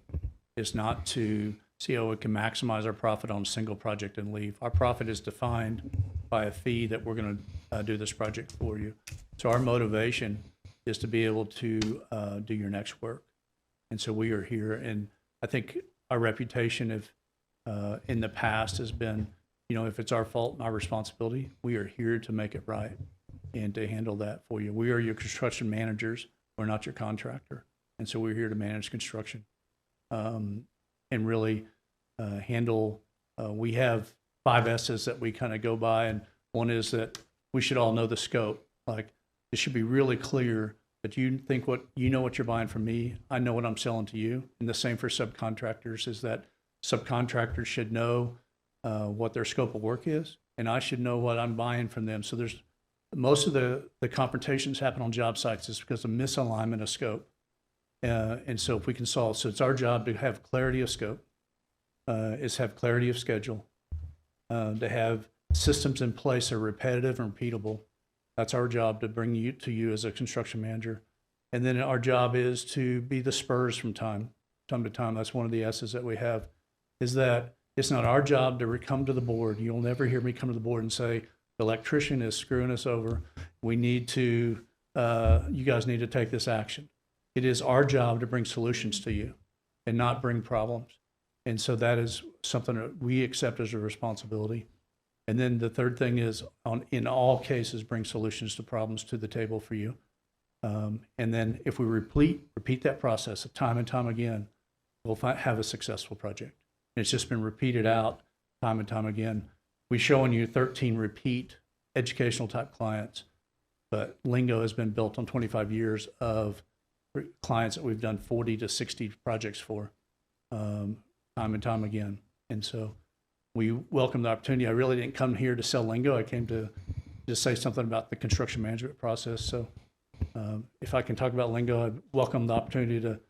It's not to see how we can maximize our profit on a single project and leave. Our profit is defined by a fee that we're going to do this project for you. So our motivation is to be able to do your next work. And so we are here. And I think our reputation in the past has been, if it's our fault and our responsibility, we are here to make it right and to handle that for you. We are your construction managers. We're not your contractor. And so we're here to manage construction and really handle, we have 5 S's that we kind of go by. And one is that we should all know the scope. Like, it should be really clear that you think you know what you're buying from me. I know what I'm selling to you. And the same for subcontractors, is that subcontractors should know what their scope of work is, and I should know what I'm buying from them. So there's most of the confrontations happen on job sites is because of misalignment of scope. And so if we can solve, so it's our job to have clarity of scope, is have clarity of schedule, to have systems in place that are repetitive and repeatable. That's our job to bring you to you as a construction manager. And then our job is to be the spurs from time to time. That's one of the S's that we have, is that it's not our job to come to the board. You'll never hear me come to the board and say, the electrician is screwing us over. We need to, you guys need to take this action. It is our job to bring solutions to you and not bring problems. And so that is something that we accept as a responsibility. And then the third thing is, in all cases, bring solutions to problems to the table for you. And then if we repeat that process time and time again, we'll have a successful project. And it's just been repeated out time and time again. We're showing you 13 repeat educational type clients, but Lingo has been built on 25 years of clients that we've done 40 to 60 projects for time and time again. And so we welcome the opportunity. I really didn't come here to sell Lingo. I came to just say something about the construction management process. So if I can talk about Lingo, I welcome the opportunity to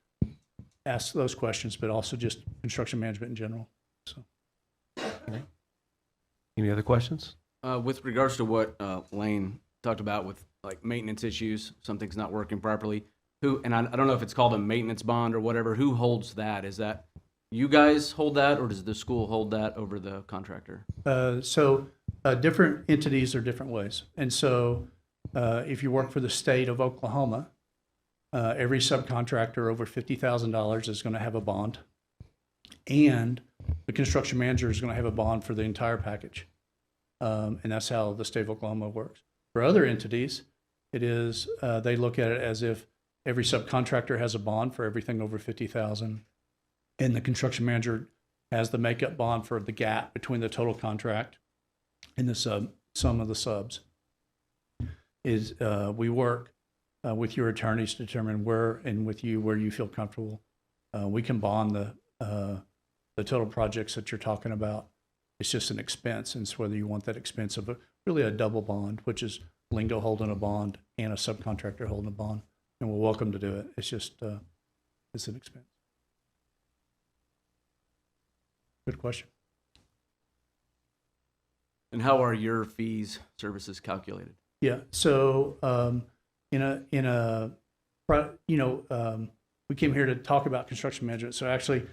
ask those questions, but also just construction management in general. So. Any other questions? With regards to what Lane talked about with like maintenance issues, something's not working properly, and I don't know if it's called a maintenance bond or whatever, who holds that? Is that you guys hold that, or does the school hold that over the contractor? Different entities are different ways. And so if you work for the state of Oklahoma, every subcontractor over $50,000 is going to have a bond, and the construction manager is going to have a bond for the entire package. And that's how the state of Oklahoma works. For other entities, it is, they look at it as if every subcontractor has a bond for everything over $50,000, and the construction manager has the makeup bond for the gap between the total contract and the sum of the subs. We work with your attorneys to determine where you feel comfortable. We can bond the total projects that you're talking about. It's just an expense, and it's whether you want that expense of really a double bond, which is Lingo holding a bond and a subcontractor holding a bond, and we're welcome to do it. It's just it's an expense. Good question. And how are your fees, services calculated? Yeah. So we came here to talk about construction management. So actually,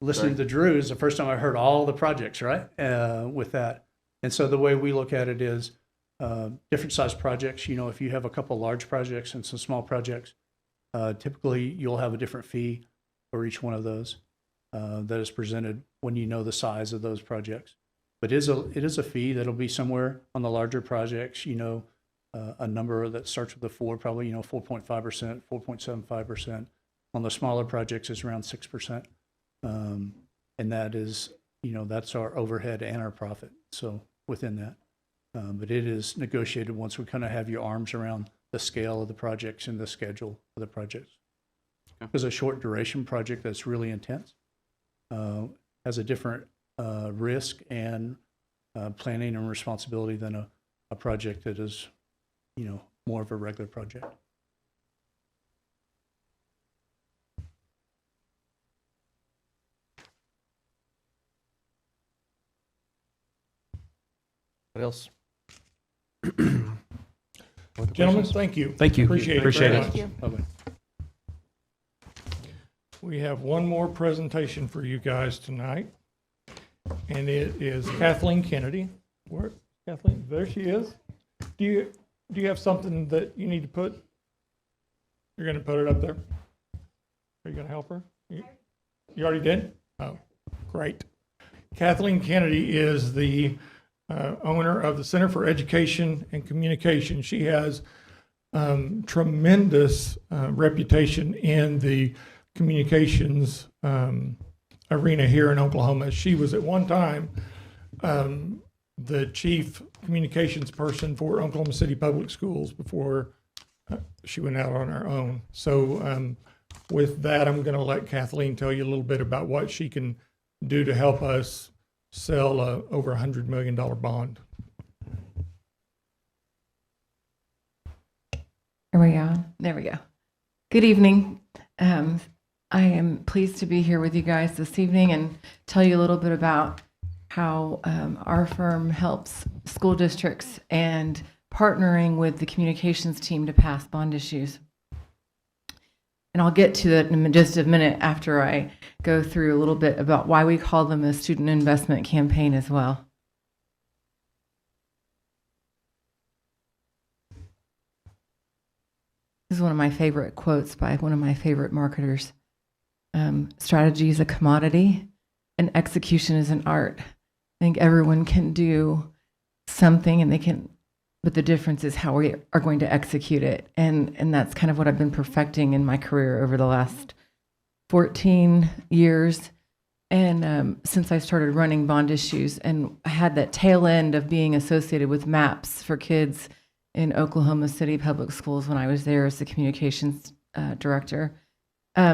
listening to Drew is the first time I heard all the projects, right? With that. And so the way we look at it is different size projects. If you have a couple large projects and some small projects, typically you'll have a different fee for each one of those that is presented when you know the size of those projects. But it is a fee that'll be somewhere on the larger projects, a number that starts with a 4, probably, 4.5%, 4.75%. On the smaller projects, it's around 6%. And that is, that's our overhead and our profit. So within that, but it is negotiated once we kind of have your arms around the scale of the projects and the schedule of the projects. Because a short duration project that's really intense has a different risk and planning and responsibility than a project that is, more of a regular project. What else? Gentlemen, thank you. Thank you. Appreciate it. Appreciate very it. much. Thank you. Bye-bye. We have one more presentation for you guys tonight, and it is Kathleen Kennedy. Where, Kathleen? There she is. Do you have something that you need to put? You're going to put it up there? Are you going to help her? You already did? Oh, great. Kathleen Kennedy is the owner of the Center for Education and Communication. She has tremendous reputation in the communications arena here in Oklahoma. She was at one time the chief communications person for Oklahoma City Public Schools before she went out on her own. So with that, I'm going to let Kathleen tell you a little bit about what she can do to help us sell a over $100 million bond. Are we on? There we go. Good evening. I am pleased to be here with you guys this evening and tell you a little bit about how our firm helps school districts and partnering with the communications team to pass bond issues. And I'll get to that in just a minute after I go through a little bit about why we call them a student investment campaign as well. This is one of my favorite quotes by one of my favorite marketers. Strategy is a commodity and execution is an art. I think everyone can do something and they can, but the difference is how we are going to execute it. And that's kind of what I've been perfecting in my career over the last 14 years. And since I started running bond issues, and I had that tail end of being associated with MAPS for kids in Oklahoma City Public Schools when I was there as the communications director.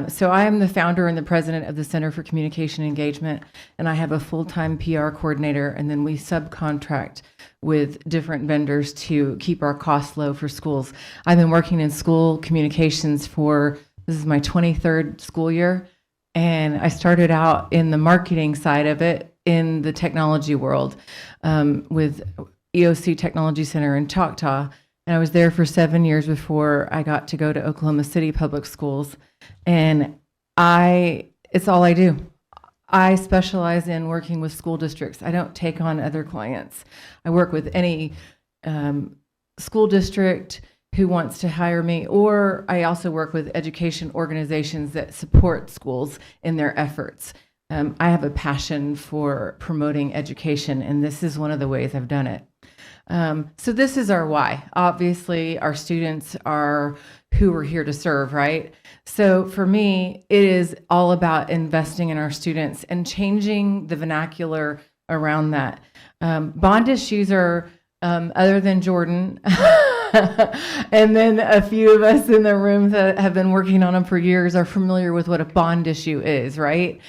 So I am the founder and the president of the Center for Communication Engagement, and I have a full-time PR coordinator, and then we subcontract with different vendors to keep our costs low for schools. I've been working in school communications this is my 23rd school year, and I started out in the marketing side of it in the technology world with EOC Technology Center in Choctaw, and I was there for 7 years before I got to go to Oklahoma City Public Schools, and it's all I do. I specialize in working with school districts. I don't take on other clients. I work with any school district who wants to hire me, or I also work with education organizations that support schools in their efforts. I have a passion for promoting education, and this is one of the ways I've done it. So this is our why. Obviously, our students are who we're here to serve, right? So for me, it is all about investing in our students and changing the vernacular around that. Bond issues are, other than Jordan, and then a few of us in the room that have been working on them for years are familiar with what a bond issue is, right?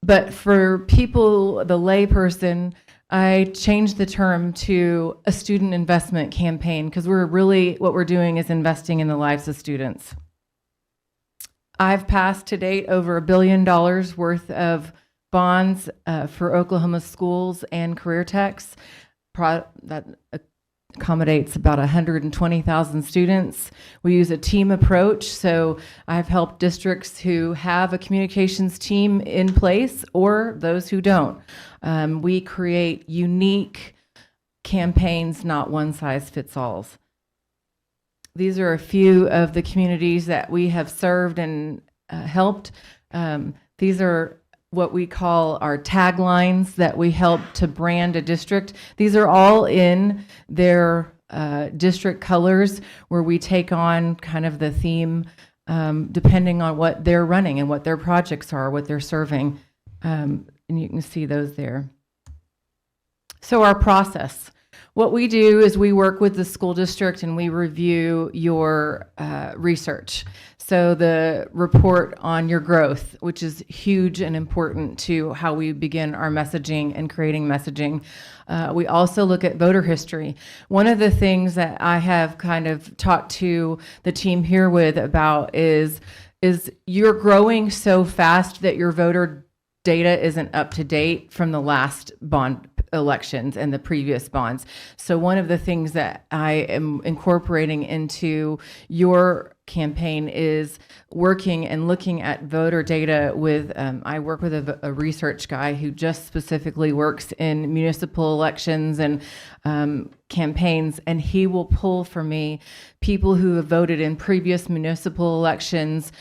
But for people, the lay person, I changed the term to a student investment campaign because what we're doing is investing in the lives of students. I've passed to date over $1 billion worth of bonds for Oklahoma schools and career techs. That accommodates about 120,000 students. We use a team approach, so I've helped districts who have a communications team in place or those who don't. We create unique campaigns, not one-size-fits-alls. These are a few of the communities that we have served and helped. These are what we call our taglines that we help to brand a district. These are all in their district colors, where we take on kind of the theme depending on what they're running and what their projects are, what they're serving. And you can see those there. So our process. What we do is we work with the school district and we review your research. So the report on your growth, which is huge and important to how we begin our messaging and creating messaging. We also look at voter history. One of the things that I have kind of talked to the team here with about is you're growing so fast that your voter data isn't up to date from the last bond elections and the previous bonds. So one of the things that I am incorporating into your campaign is working and looking at voter data with, I work with a research guy who just specifically works in municipal elections and campaigns, and he will pull for me people who have voted in previous municipal elections,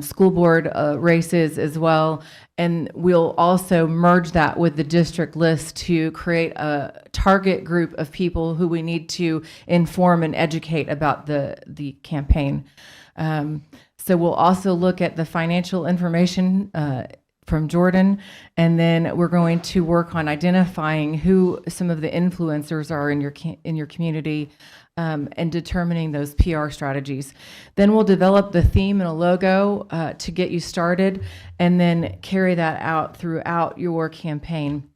school board races as well, and we'll also merge that with the district list to create a target group of people who we need to inform and educate about the campaign. So we'll also look at the financial information from Jordan, and then we're going to work on identifying who some of the influencers are in your community, and determining those PR strategies. Then we'll develop the theme and a logo to get you started, and then carry that out throughout your campaign.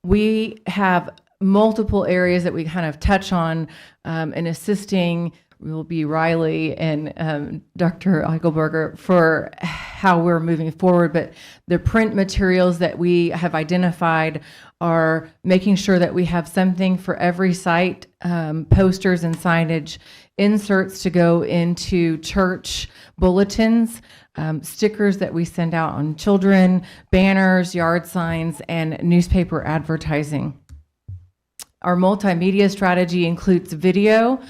We have multiple areas that we kind of touch on in assisting. Will be Riley and Dr. Eichelberger for how we're moving forward, but the print materials that we have identified are making sure that we have something for every site, posters and signage, inserts to go into church bulletins, stickers that we send out on children, banners, yard signs, and newspaper advertising. Our multimedia strategy includes video,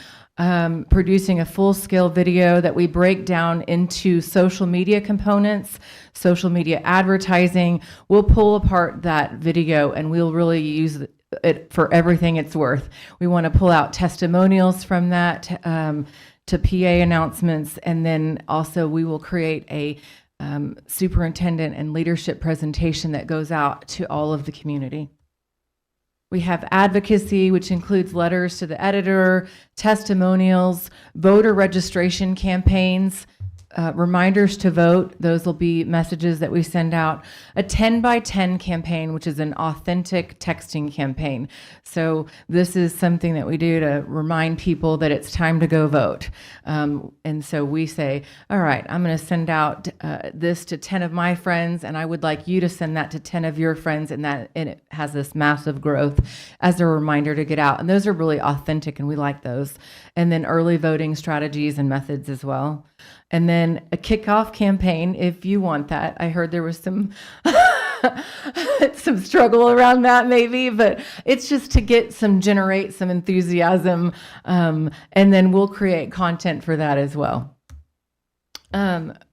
producing a full-scale video that we break down into social media components, social media advertising. We'll pull apart that video and we'll really use it for everything it's worth. We want to pull out testimonials from that to PA announcements, and then also we will create a superintendent and leadership presentation that goes out to all of the community. We have advocacy, which includes letters to the editor, testimonials, voter registration campaigns, reminders to vote. Those will be messages that we send out. A 10 by 10 campaign, which is an authentic texting campaign. So this is something that we do to remind people that it's time to go vote. And so we say, all right, I'm going to send out this to 10 of my friends, and I would like you to send that to 10 of your friends, and it has this massive growth as a reminder to get out. And those are really authentic, and we like those. And then early voting strategies and methods as well. And then a kickoff campaign, if you want that. I heard there was some some struggle around that maybe, but it's just to generate some enthusiasm, and then we'll create content for that as well.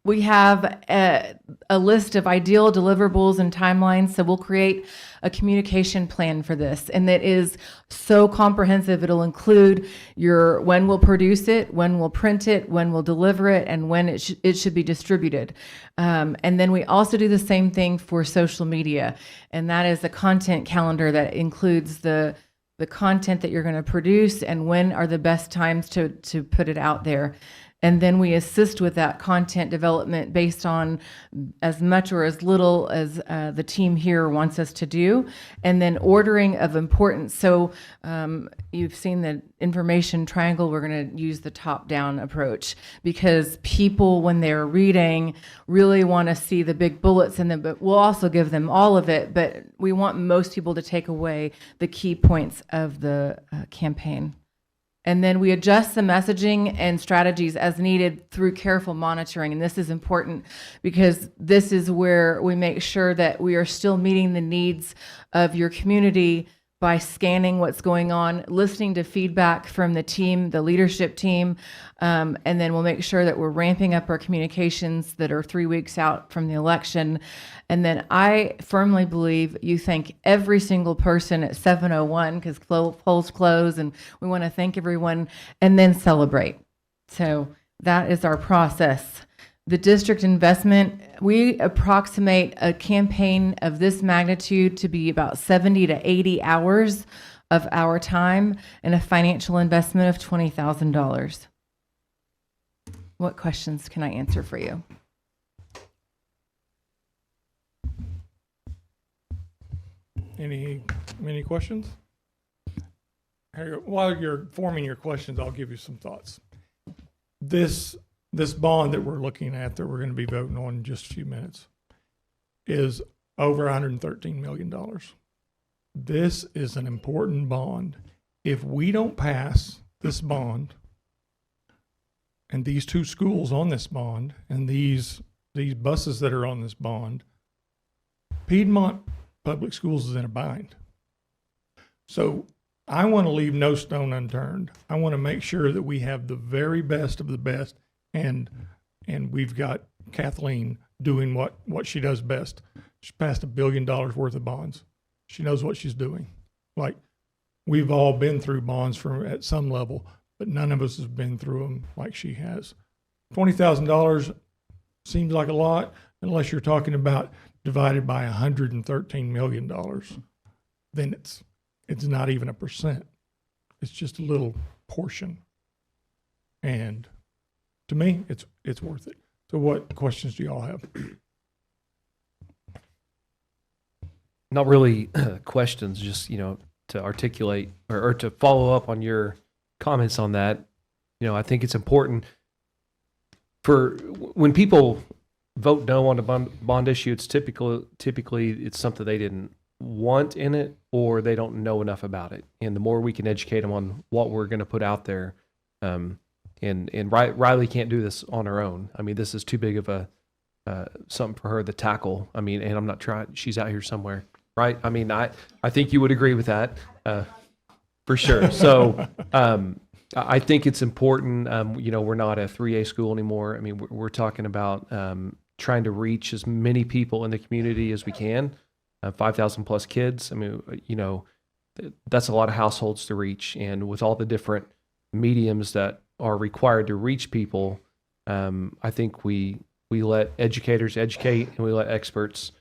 We have a list of ideal deliverables and timelines, so we'll create a communication plan for this, and that is so comprehensive. It'll include when we'll produce it, when we'll print it, when we'll deliver it, and when it should be distributed. And then we also do the same thing for social media, and that is a content calendar that includes the content that you're going to produce and when are the best times to put it out there. And then we assist with that content development based on as much or as little as the team here wants us to do. And then ordering of importance. So you've seen the information triangle. We're going to use the top-down approach because people, when they're reading, really want to see the big bullets in them, but we'll also give them all of it. But we want most people to take away the key points of the campaign. And then we adjust the messaging and strategies as needed through careful monitoring. And this is important because this is where we make sure that we are still meeting the needs of your community by scanning what's going on, listening to feedback from the team, the leadership team, and then we'll make sure that we're ramping up our communications that are 3 weeks out from the election. And then I firmly believe you thank every single person at 7:01 because polls close, and we want to thank everyone and then celebrate. So that is our process. The district investment, we approximate a campaign of this magnitude to be about 70 to 80 hours of our time and a financial investment of $20,000. What questions can I answer for you? Any questions? While you're forming your questions, I'll give you some thoughts. This bond that we're looking at, that we're going to be voting on in just a few minutes, is over $113 million. This is an important bond. If we don't pass this bond, and these two schools on this bond, and these buses that are on this bond, Piedmont Public Schools is in a bind. So I want to leave no stone unturned. I want to make sure that we have the very best of the best, and we've got Kathleen doing what she does best. She passed $1 billion worth of bonds. She knows what she's doing. Like, we've all been through bonds from at some level, but none of us have been through them like she has. $20,000 seems like a lot, unless you're talking about divided by $113 million. Then it's not even a percent. It's just a little portion. And to me, it's worth it. So what questions do y'all have? Not really questions, just, to articulate or to follow up on your comments on that. I think it's important for when people vote no on a bond issue, it's typically it's something they didn't want in it or they don't know enough about it. And the more we can educate them on what we're going to put out there, and Riley can't do this on her own. I mean, this is too big of a something for her to tackle. I mean, and I'm not trying. She's out here somewhere, right? I mean, I think you would agree with that, for sure. So I think it's important. We're not a 3A school anymore. I mean, we're talking about trying to reach as many people in the community as we can. 5,000 plus kids. I mean, that's a lot of households to reach, and with all the different mediums that are required to reach people, I think we let educators educate and we let experts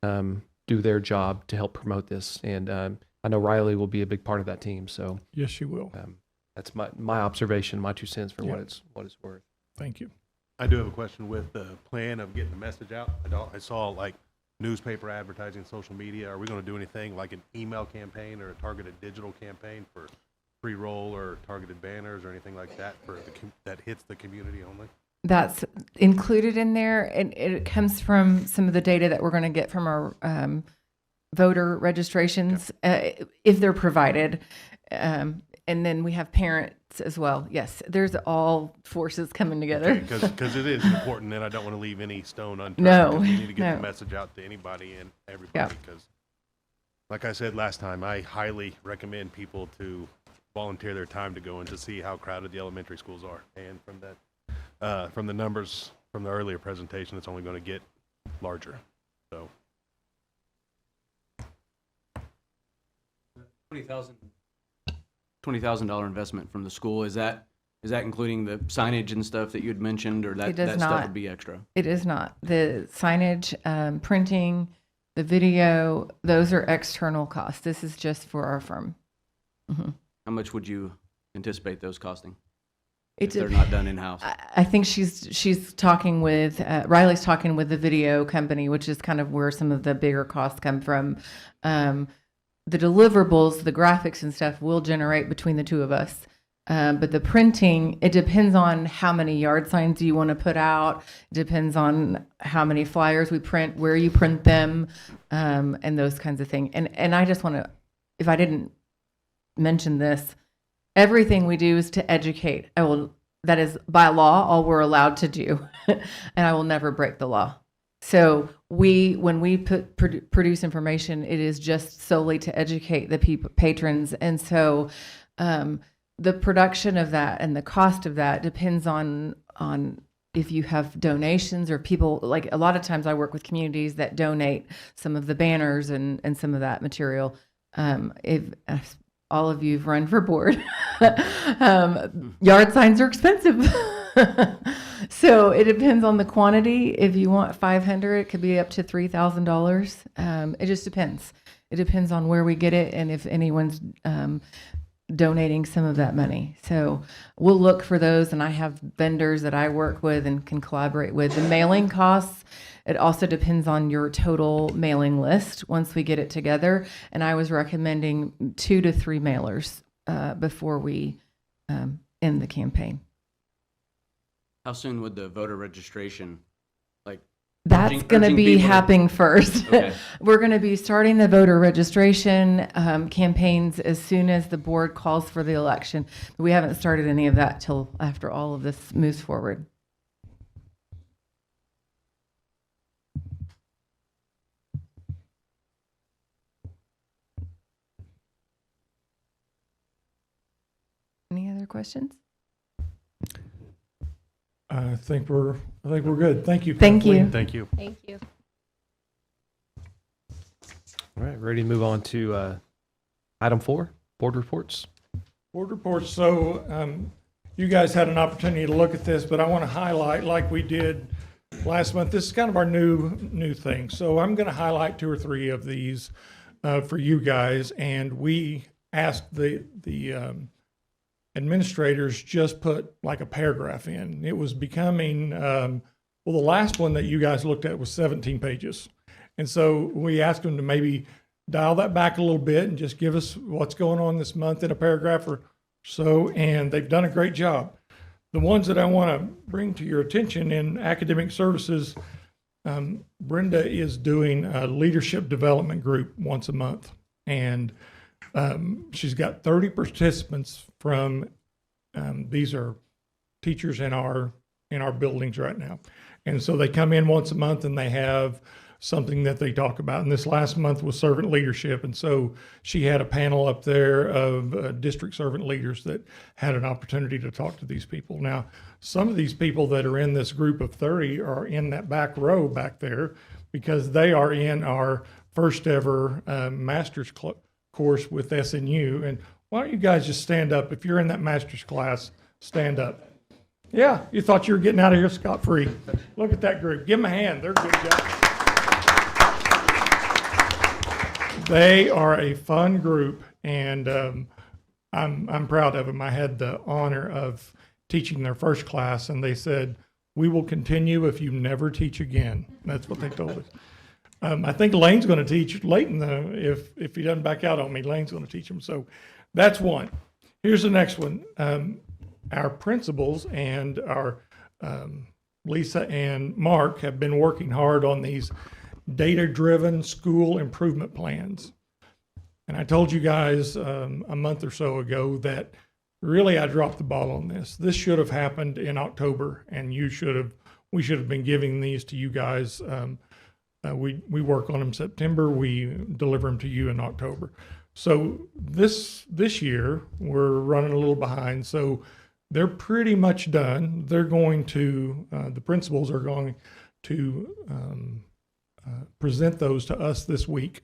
do their job to help promote this. And I know Riley will be a big part of that team. So yes, she will. That's my observation, my 2 cents for Yeah. what it's worth. Thank you. I do have a question with the plan of getting the message out. I saw like newspaper advertising, social media. Are we going to do anything like an email campaign or a targeted digital campaign for pre-roll or targeted banners or anything like that that hits the community only? That's included in there, and it comes from some of the data that we're going to get from our voter registrations, if they're provided. And then we have parents as well. Yes, there's all forces coming together. Because it is important, and I don't want to leave any stone unturned. No, 'cause we need to get no. the message out to anybody and everybody. Because, like I said last time, I highly recommend people to volunteer their time to go and to see how crowded the elementary schools are. And from that, from the numbers from the earlier presentation, it's only going to get larger. So $20,000 investment from the school, is that including the signage and stuff that you had mentioned, or It does that stuff not. would be extra? It is not. The signage, printing, the video, those are external costs. This is just for our firm. How much would you anticipate those costing It if they're dep- not done in-house? I think she's talking with, Riley's talking with the video company, which is kind of where some of the bigger costs come from. The deliverables, the graphics and stuff will generate between the two of us. But the printing, it depends on how many yard signs you want to put out. It depends on how many flyers we print, where you print them, and those kinds of things. And I just want to, if I didn't mention this, everything we do is to educate. That is by law all we're allowed to do, and I will never break the law. So when we produce information, it is just solely to educate the patrons, and so the production of that and the cost of that depends on if you have donations or people. Like a lot of times, I work with communities that donate some of the banners and some of that material. If all of you've run for board, yard signs are expensive. So it depends on the quantity. If you want 500, it could be up to $3,000. It just depends. It depends on where we get it and if anyone's donating some of that money. So we'll look for those, and I have vendors that I work with and can collaborate with. The mailing costs, it also depends on your total mailing list once we get it together. And I was recommending 2 to 3 mailers before we end the campaign. How soon would the voter registration, That's going to urging be people to- happening first. Okay. We're going to be starting the voter registration campaigns as soon as the board calls for the election. We haven't started any of that till after all of this moves forward. questions? I think we're good. Thank you. Thank Kathleen. you. Thank you. Thank you. All right, ready to move on to item 4, board reports. Board reports. So you guys had an opportunity to look at this, but I want to highlight, like we did last month, this is kind of our new thing. So I'm going to highlight 2 or 3 of these for you guys. And we asked the administrators just put like a paragraph in. It was becoming, well, the last one that you guys looked at was 17 pages. And so we asked them to maybe dial that back a little bit and just give us what's going on this month in a paragraph or so. And they've done a great job. The ones that I want to bring to your attention in academic services, Brenda is doing a leadership development group once a month. And she's got 30 participants from, these are teachers in our buildings right now. And so they come in once a month and they have something that they talk about. And this last month was servant leadership. And so she had a panel up there of district servant leaders that had an opportunity to talk to these people. Now, some of these people that are in this group of 30 are in that back row back there because they are in our first ever master's course with SNU. And why don't you guys just stand up? If you're in that master's class, stand up. Yeah, you thought you were getting out of here scot-free. Look at that group. Give them a hand. They're a good job. They are a fun group, and I'm proud of them. I had the honor of teaching their first class, and they said, "We will continue if you never teach again." That's what they told us. I think Lane's going to teach Leighton, though, if he doesn't back out on me. Lane's going to teach him. So that's one. Here's the next one. Our principals and our Lisa and Mark have been working hard on these data-driven school improvement plans. And I told you guys a month or so ago that really I dropped the ball on this. This should have happened in October, and we should have been giving these to you guys. We work on them September. We deliver them to you in October. So this year we're running a little behind. So they're pretty much done. They're going to the principals are going to present those to us this week.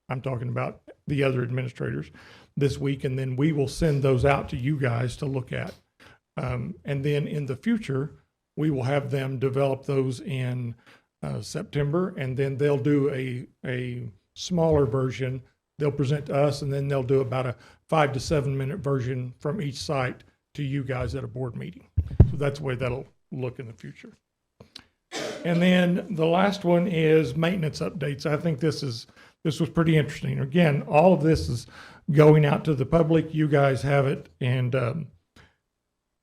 I'm talking about the other administrators this week, and then we will send those out to you guys to look at. And then in the future, we will have them develop those in September, and then they'll do a smaller version. They'll present to us, and then they'll do about a 5 to 7 minute version from each site to you guys at a board meeting. So that's the way that'll look in the future. And then the last one is maintenance updates. I think this was pretty interesting. Again, all of this is going out to the public. You guys have it, and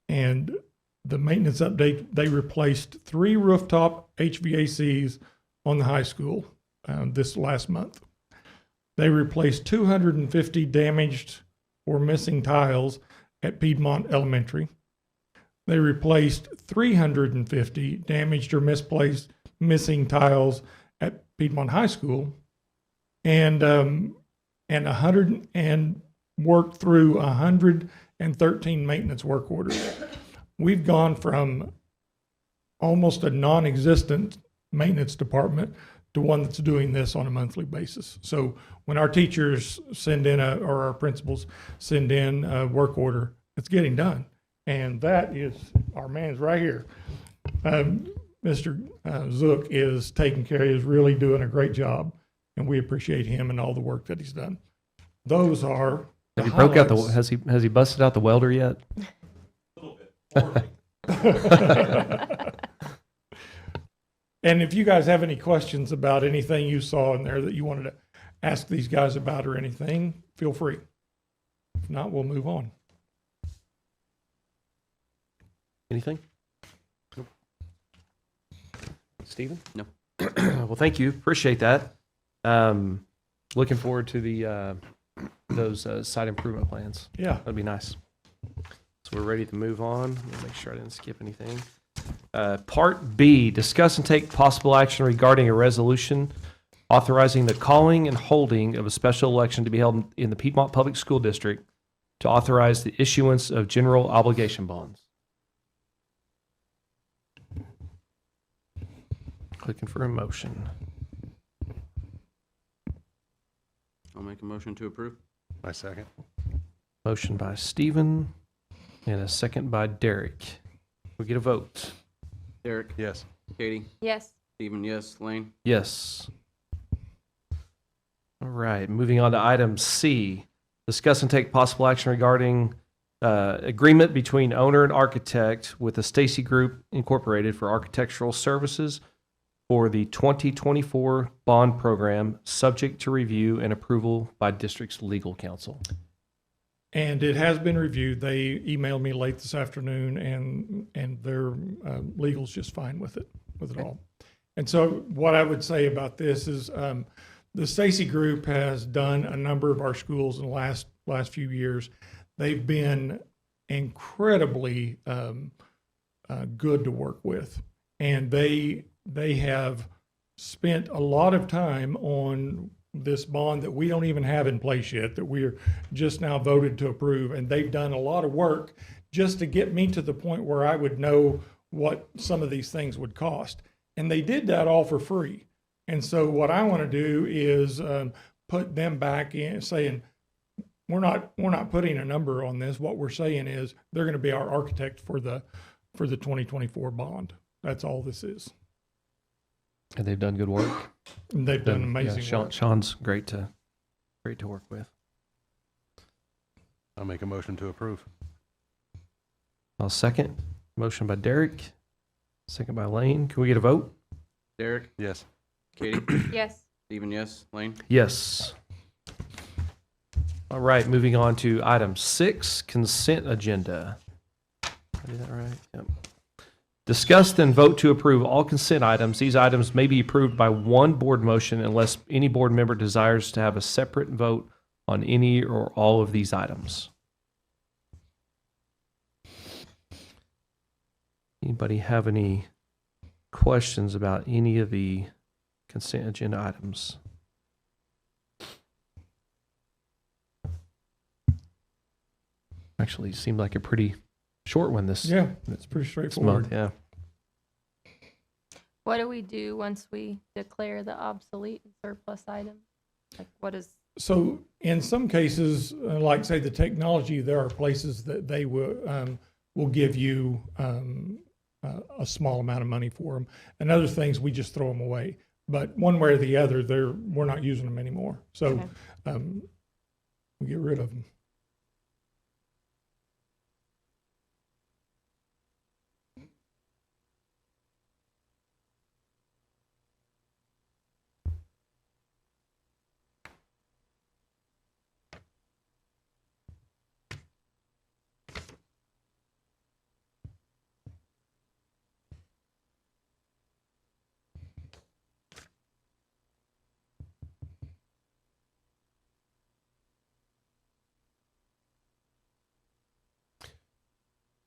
the maintenance update, they replaced 3 rooftop HVACs on the high school this last month. They replaced 250 damaged or missing tiles at Piedmont Elementary. They replaced 350 damaged or misplaced missing tiles at Piedmont High School, and worked through 113 maintenance work orders. We've gone from almost a non-existent maintenance department to one that's doing this on a monthly basis. So when our teachers send in or our principals send in a work order, it's getting done. And that is, our man's right here. Mr. Zook is taking care, is really doing a great job, and we appreciate him and all the work that he's done. Those are the highlights. Has he busted out the welder yet? A little bit. And if you guys have any questions about anything you saw in there that you wanted to ask these guys about or anything, feel free. If not, we'll move on. Anything? Nope. Stephen? No. Well, thank you. Appreciate that. Looking forward to those site improvement plans. Yeah. That'd be nice. So we're ready to move on. Let me make sure I didn't skip anything. Part B, discuss and take possible action regarding a resolution authorizing the calling and holding of a special election to be held in the Piedmont Public School District to authorize the issuance of general obligation bonds. Looking for a motion. I'll make a motion to approve. My second. Motion by Stephen and a second by Derek. We get a vote. Derek, Yes. Katie, Yes. Stephen, yes. Lane? Yes. All right, moving on to item C. Discuss and take possible action regarding agreement between owner and architect with the Stacy Group Incorporated for architectural services for the 2024 bond program, subject to review and approval by district's legal counsel. And it has been reviewed. They emailed me late this afternoon, and their legal's just fine with it all. And so what I would say about this is the Stacy Group has done a number of our schools in the last few years. They've been incredibly good to work with, and they have spent a lot of time on this bond that we don't even have in place yet, that we're just now voted to approve. And they've done a lot of work just to get me to the point where I would know what some of these things would cost. And they did that all for free. And so what I want to do is put them back in, saying, we're not putting a number on this. What we're saying is they're going to be our architect for the 2024 bond. That's all this is. And they've done good work. And they've done amazing work. Sean's great to work with. I'll make a motion to approve. I'll second. Motion by Derek, second by Lane. Can we get a vote? Derek, Yes. Katie, Yes. Stephen, yes. Lane? Yes. All right, moving on to item 6, consent agenda. Did I do that right? Yep. Discuss and vote to approve all consent items. These items may be approved by one board motion unless any board member desires to have a separate vote on any or all of these items. Anybody have any questions about any of the consent agenda items? Actually, it seemed like a pretty short one this Yeah, it's pretty this straightforward. month. Yeah. What do we do once we declare the obsolete and surplus item? Like, what is, So in some cases, like say the technology, there are places that they will give you a small amount of money for them, and other things we just throw them away. But one way or the other, we're not using them anymore. So Okay. we get rid of them.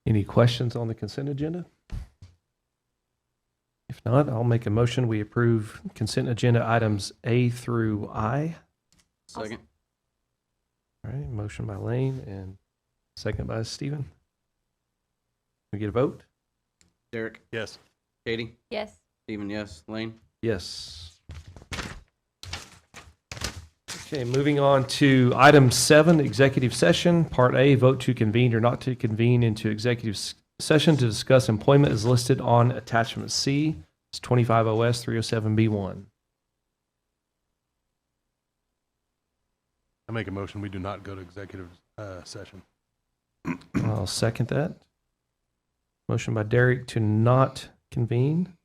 Any questions on the consent agenda? If not, I'll make a motion. We approve consent agenda items A through I. Second. All right, motion by Lane and second by Stephen. We get a vote? Derek, Yes. Katie, yes. Stephen, yes. Lane? Yes. Okay, moving on to item 7, executive session. Part A, vote to convene or not to convene into executive session to discuss employment as listed on attachment C. It's 25 OS 307B1. I make a motion we do not go to executive session. I'll second that. Motion by Derek to not convene.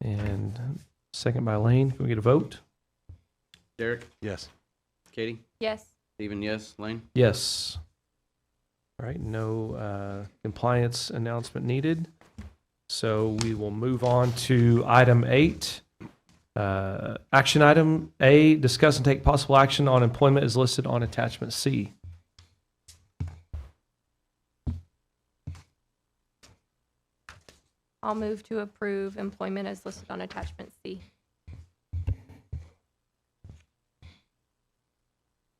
And second by Lane. Can we get a vote? Derek, Yes. Katie, Yes. Stephen, yes. Lane? Yes. All right, no compliance announcement needed. So we will move on to item 8. Action item A, discuss and take possible action on employment as listed on attachment C. I'll move to approve employment as listed on attachment C.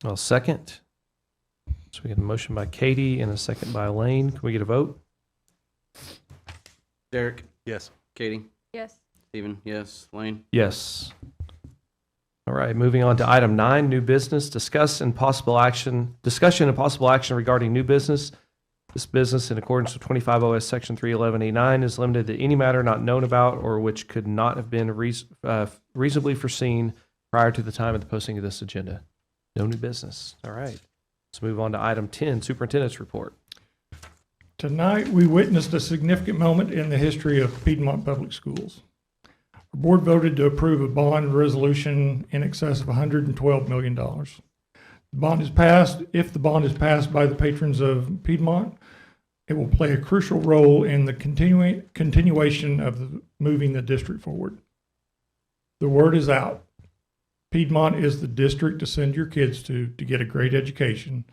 I'll second. So we get a motion by Katie and a second by Elaine. Can we get a vote? Derek, Yes. Katie, Yes. Stephen, yes, Lane. Yes. All right, moving on to item 9, new business, discussion and possible action regarding new business. This business, in accordance with 25 OS Section 311A9, is limited to any matter not known about or which could not have been reasonably foreseen prior to the time of the posting of this agenda. No new business. All right. Let's move on to item 10, superintendent's report. Tonight, we witnessed a significant moment in the history of Piedmont Public Schools. Our board voted to approve a bond resolution in excess of $112 million. The bond is passed. If the bond is passed by the patrons of Piedmont, it will play a crucial role in the continuation of moving the district forward. The word is out. Piedmont is the district to send your kids to get a great education,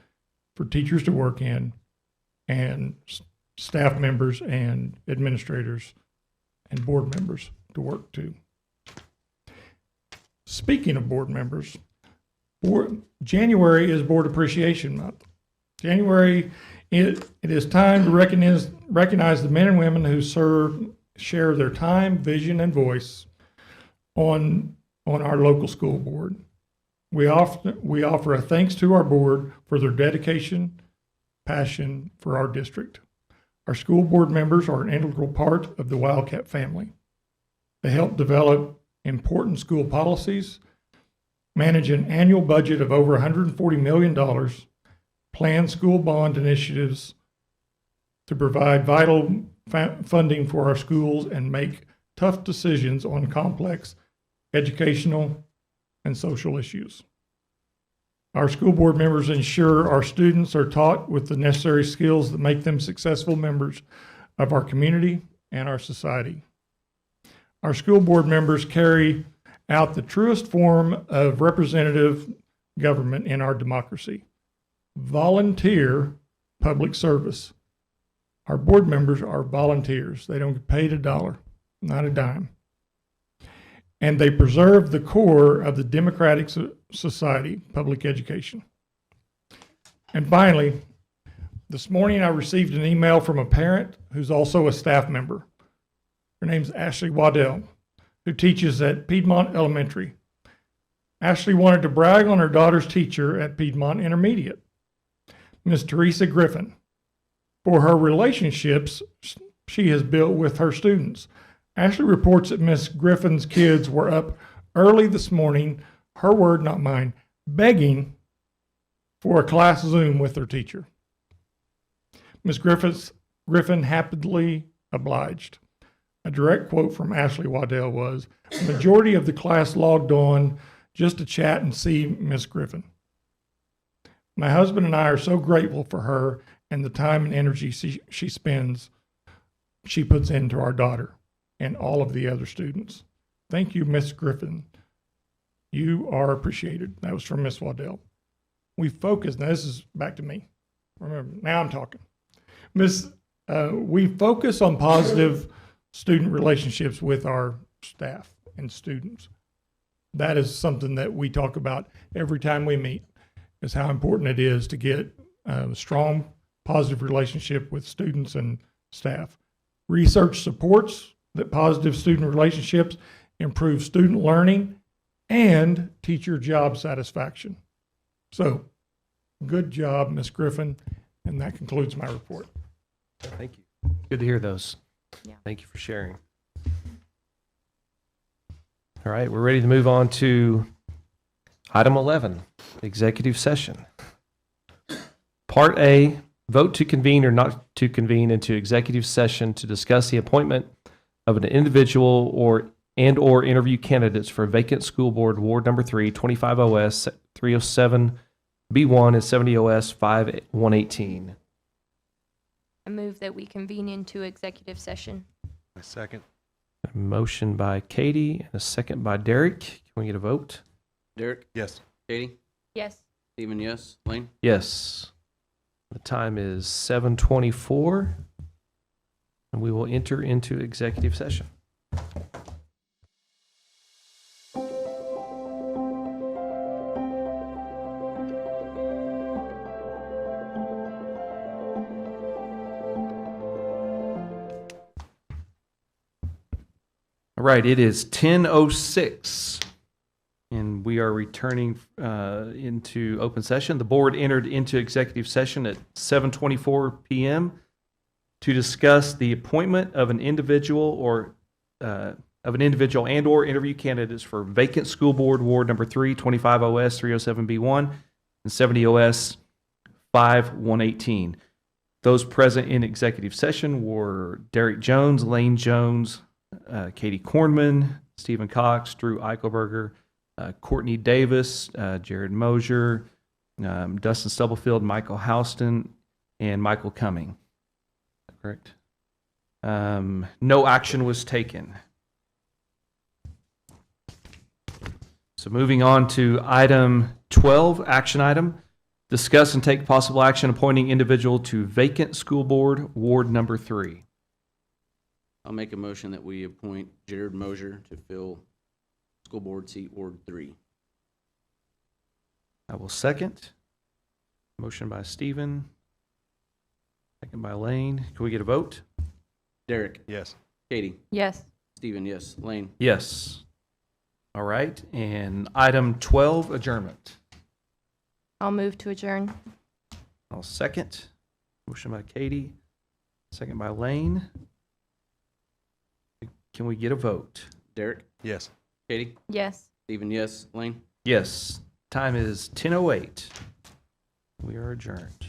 for teachers to work in, and staff members and administrators and board members to work to. Speaking of board members, January is Board Appreciation Month. January, it is time to recognize the men and women who share their time, vision, and voice on our local school board. We offer a thanks to our board for their dedication, passion for our district. Our school board members are an integral part of the Wildcat family. They help develop important school policies, manage an annual budget of over $140 million, plan school bond initiatives to provide vital funding for our schools, and make tough decisions on complex educational and social issues. Our school board members ensure our students are taught with the necessary skills that make them successful members of our community and our society. Our school board members carry out the truest form of representative government in our democracy: volunteer public service. Our board members are volunteers. They don't get paid a dollar, not a dime. And they preserve the core of the democratic society, public education. And finally, this morning I received an email from a parent who's also a staff member. Her name's Ashley Waddell, who teaches at Piedmont Elementary. Ashley wanted to brag on her daughter's teacher at Piedmont Intermediate, Miss Teresa Griffin, for her relationships she has built with her students. Ashley reports that Miss Griffin's kids were up early this morning, her word, not mine, begging for a class Zoom with their teacher. Miss Griffin happily obliged. A direct quote from Ashley Waddell was, "The majority of the class logged on just to chat and see Miss Griffin. My husband and I are so grateful for her and the time and energy she puts into our daughter and all of the other students. Thank you, Miss Griffin. You are appreciated." That was from Miss Waddell. We focus, now this is back to me. Remember, now I'm talking. We focus on positive student relationships with our staff and students. That is something that we talk about every time we meet, is how important it is to get a strong, positive relationship with students and staff. Research supports that positive student relationships improve student learning and teacher job satisfaction. So, good job, Ms. Griffin, and that concludes my report. Thank you. Good to hear those. Yeah. Thank you for sharing. All right, we're ready to move on to item 11, executive session. Part A, vote to convene or not to convene into executive session to discuss the appointment of an individual or interview candidates for vacant school board, Ward Number 3, 25 OS 307B1 and 70 OS 5118. I move that we convene into executive session. My second. A motion by Katie and a second by Derek. Can we get a vote? Derek, Yes. Katie, Yes. Stephen, yes, Lane. Yes. The time is 7:24, and we will enter into executive session. All right, it is 10:06, and we are returning into open session. The board entered into executive session at 7:24 p.m. to discuss the appointment of an individual and or interview candidates for vacant school board ward number 3, 25 OS 307B1 and 70 OS 5118. Those present in executive session were Derek Jones, Lane Jones, Katie Kornman, Stephen Cox, Drew Eichelberger, Courtney Davis, Jared Mosier, Dustin Stubblefield, Michael Houston, and Michael Cumming. Correct. No action was taken. So moving on to item 12, action item, discuss and take possible action appointing individual to vacant school board, ward number 3. I'll make a motion that we appoint Jared Mosier to fill school board seat Ward 3. I will second. Motion by Stephen. Second by Lane. Can we get a vote? Derek, Yes. Katie, Yes. Stephen, yes. Lane, Yes. All right. And item 12, adjournment. I'll move to adjourn. I'll second. Motion by Katie. Second by Lane. Can we get a vote? Derek, Yes. Katie, Yes. Stephen, yes. Lane. Yes. Time is 10:08. We are adjourned.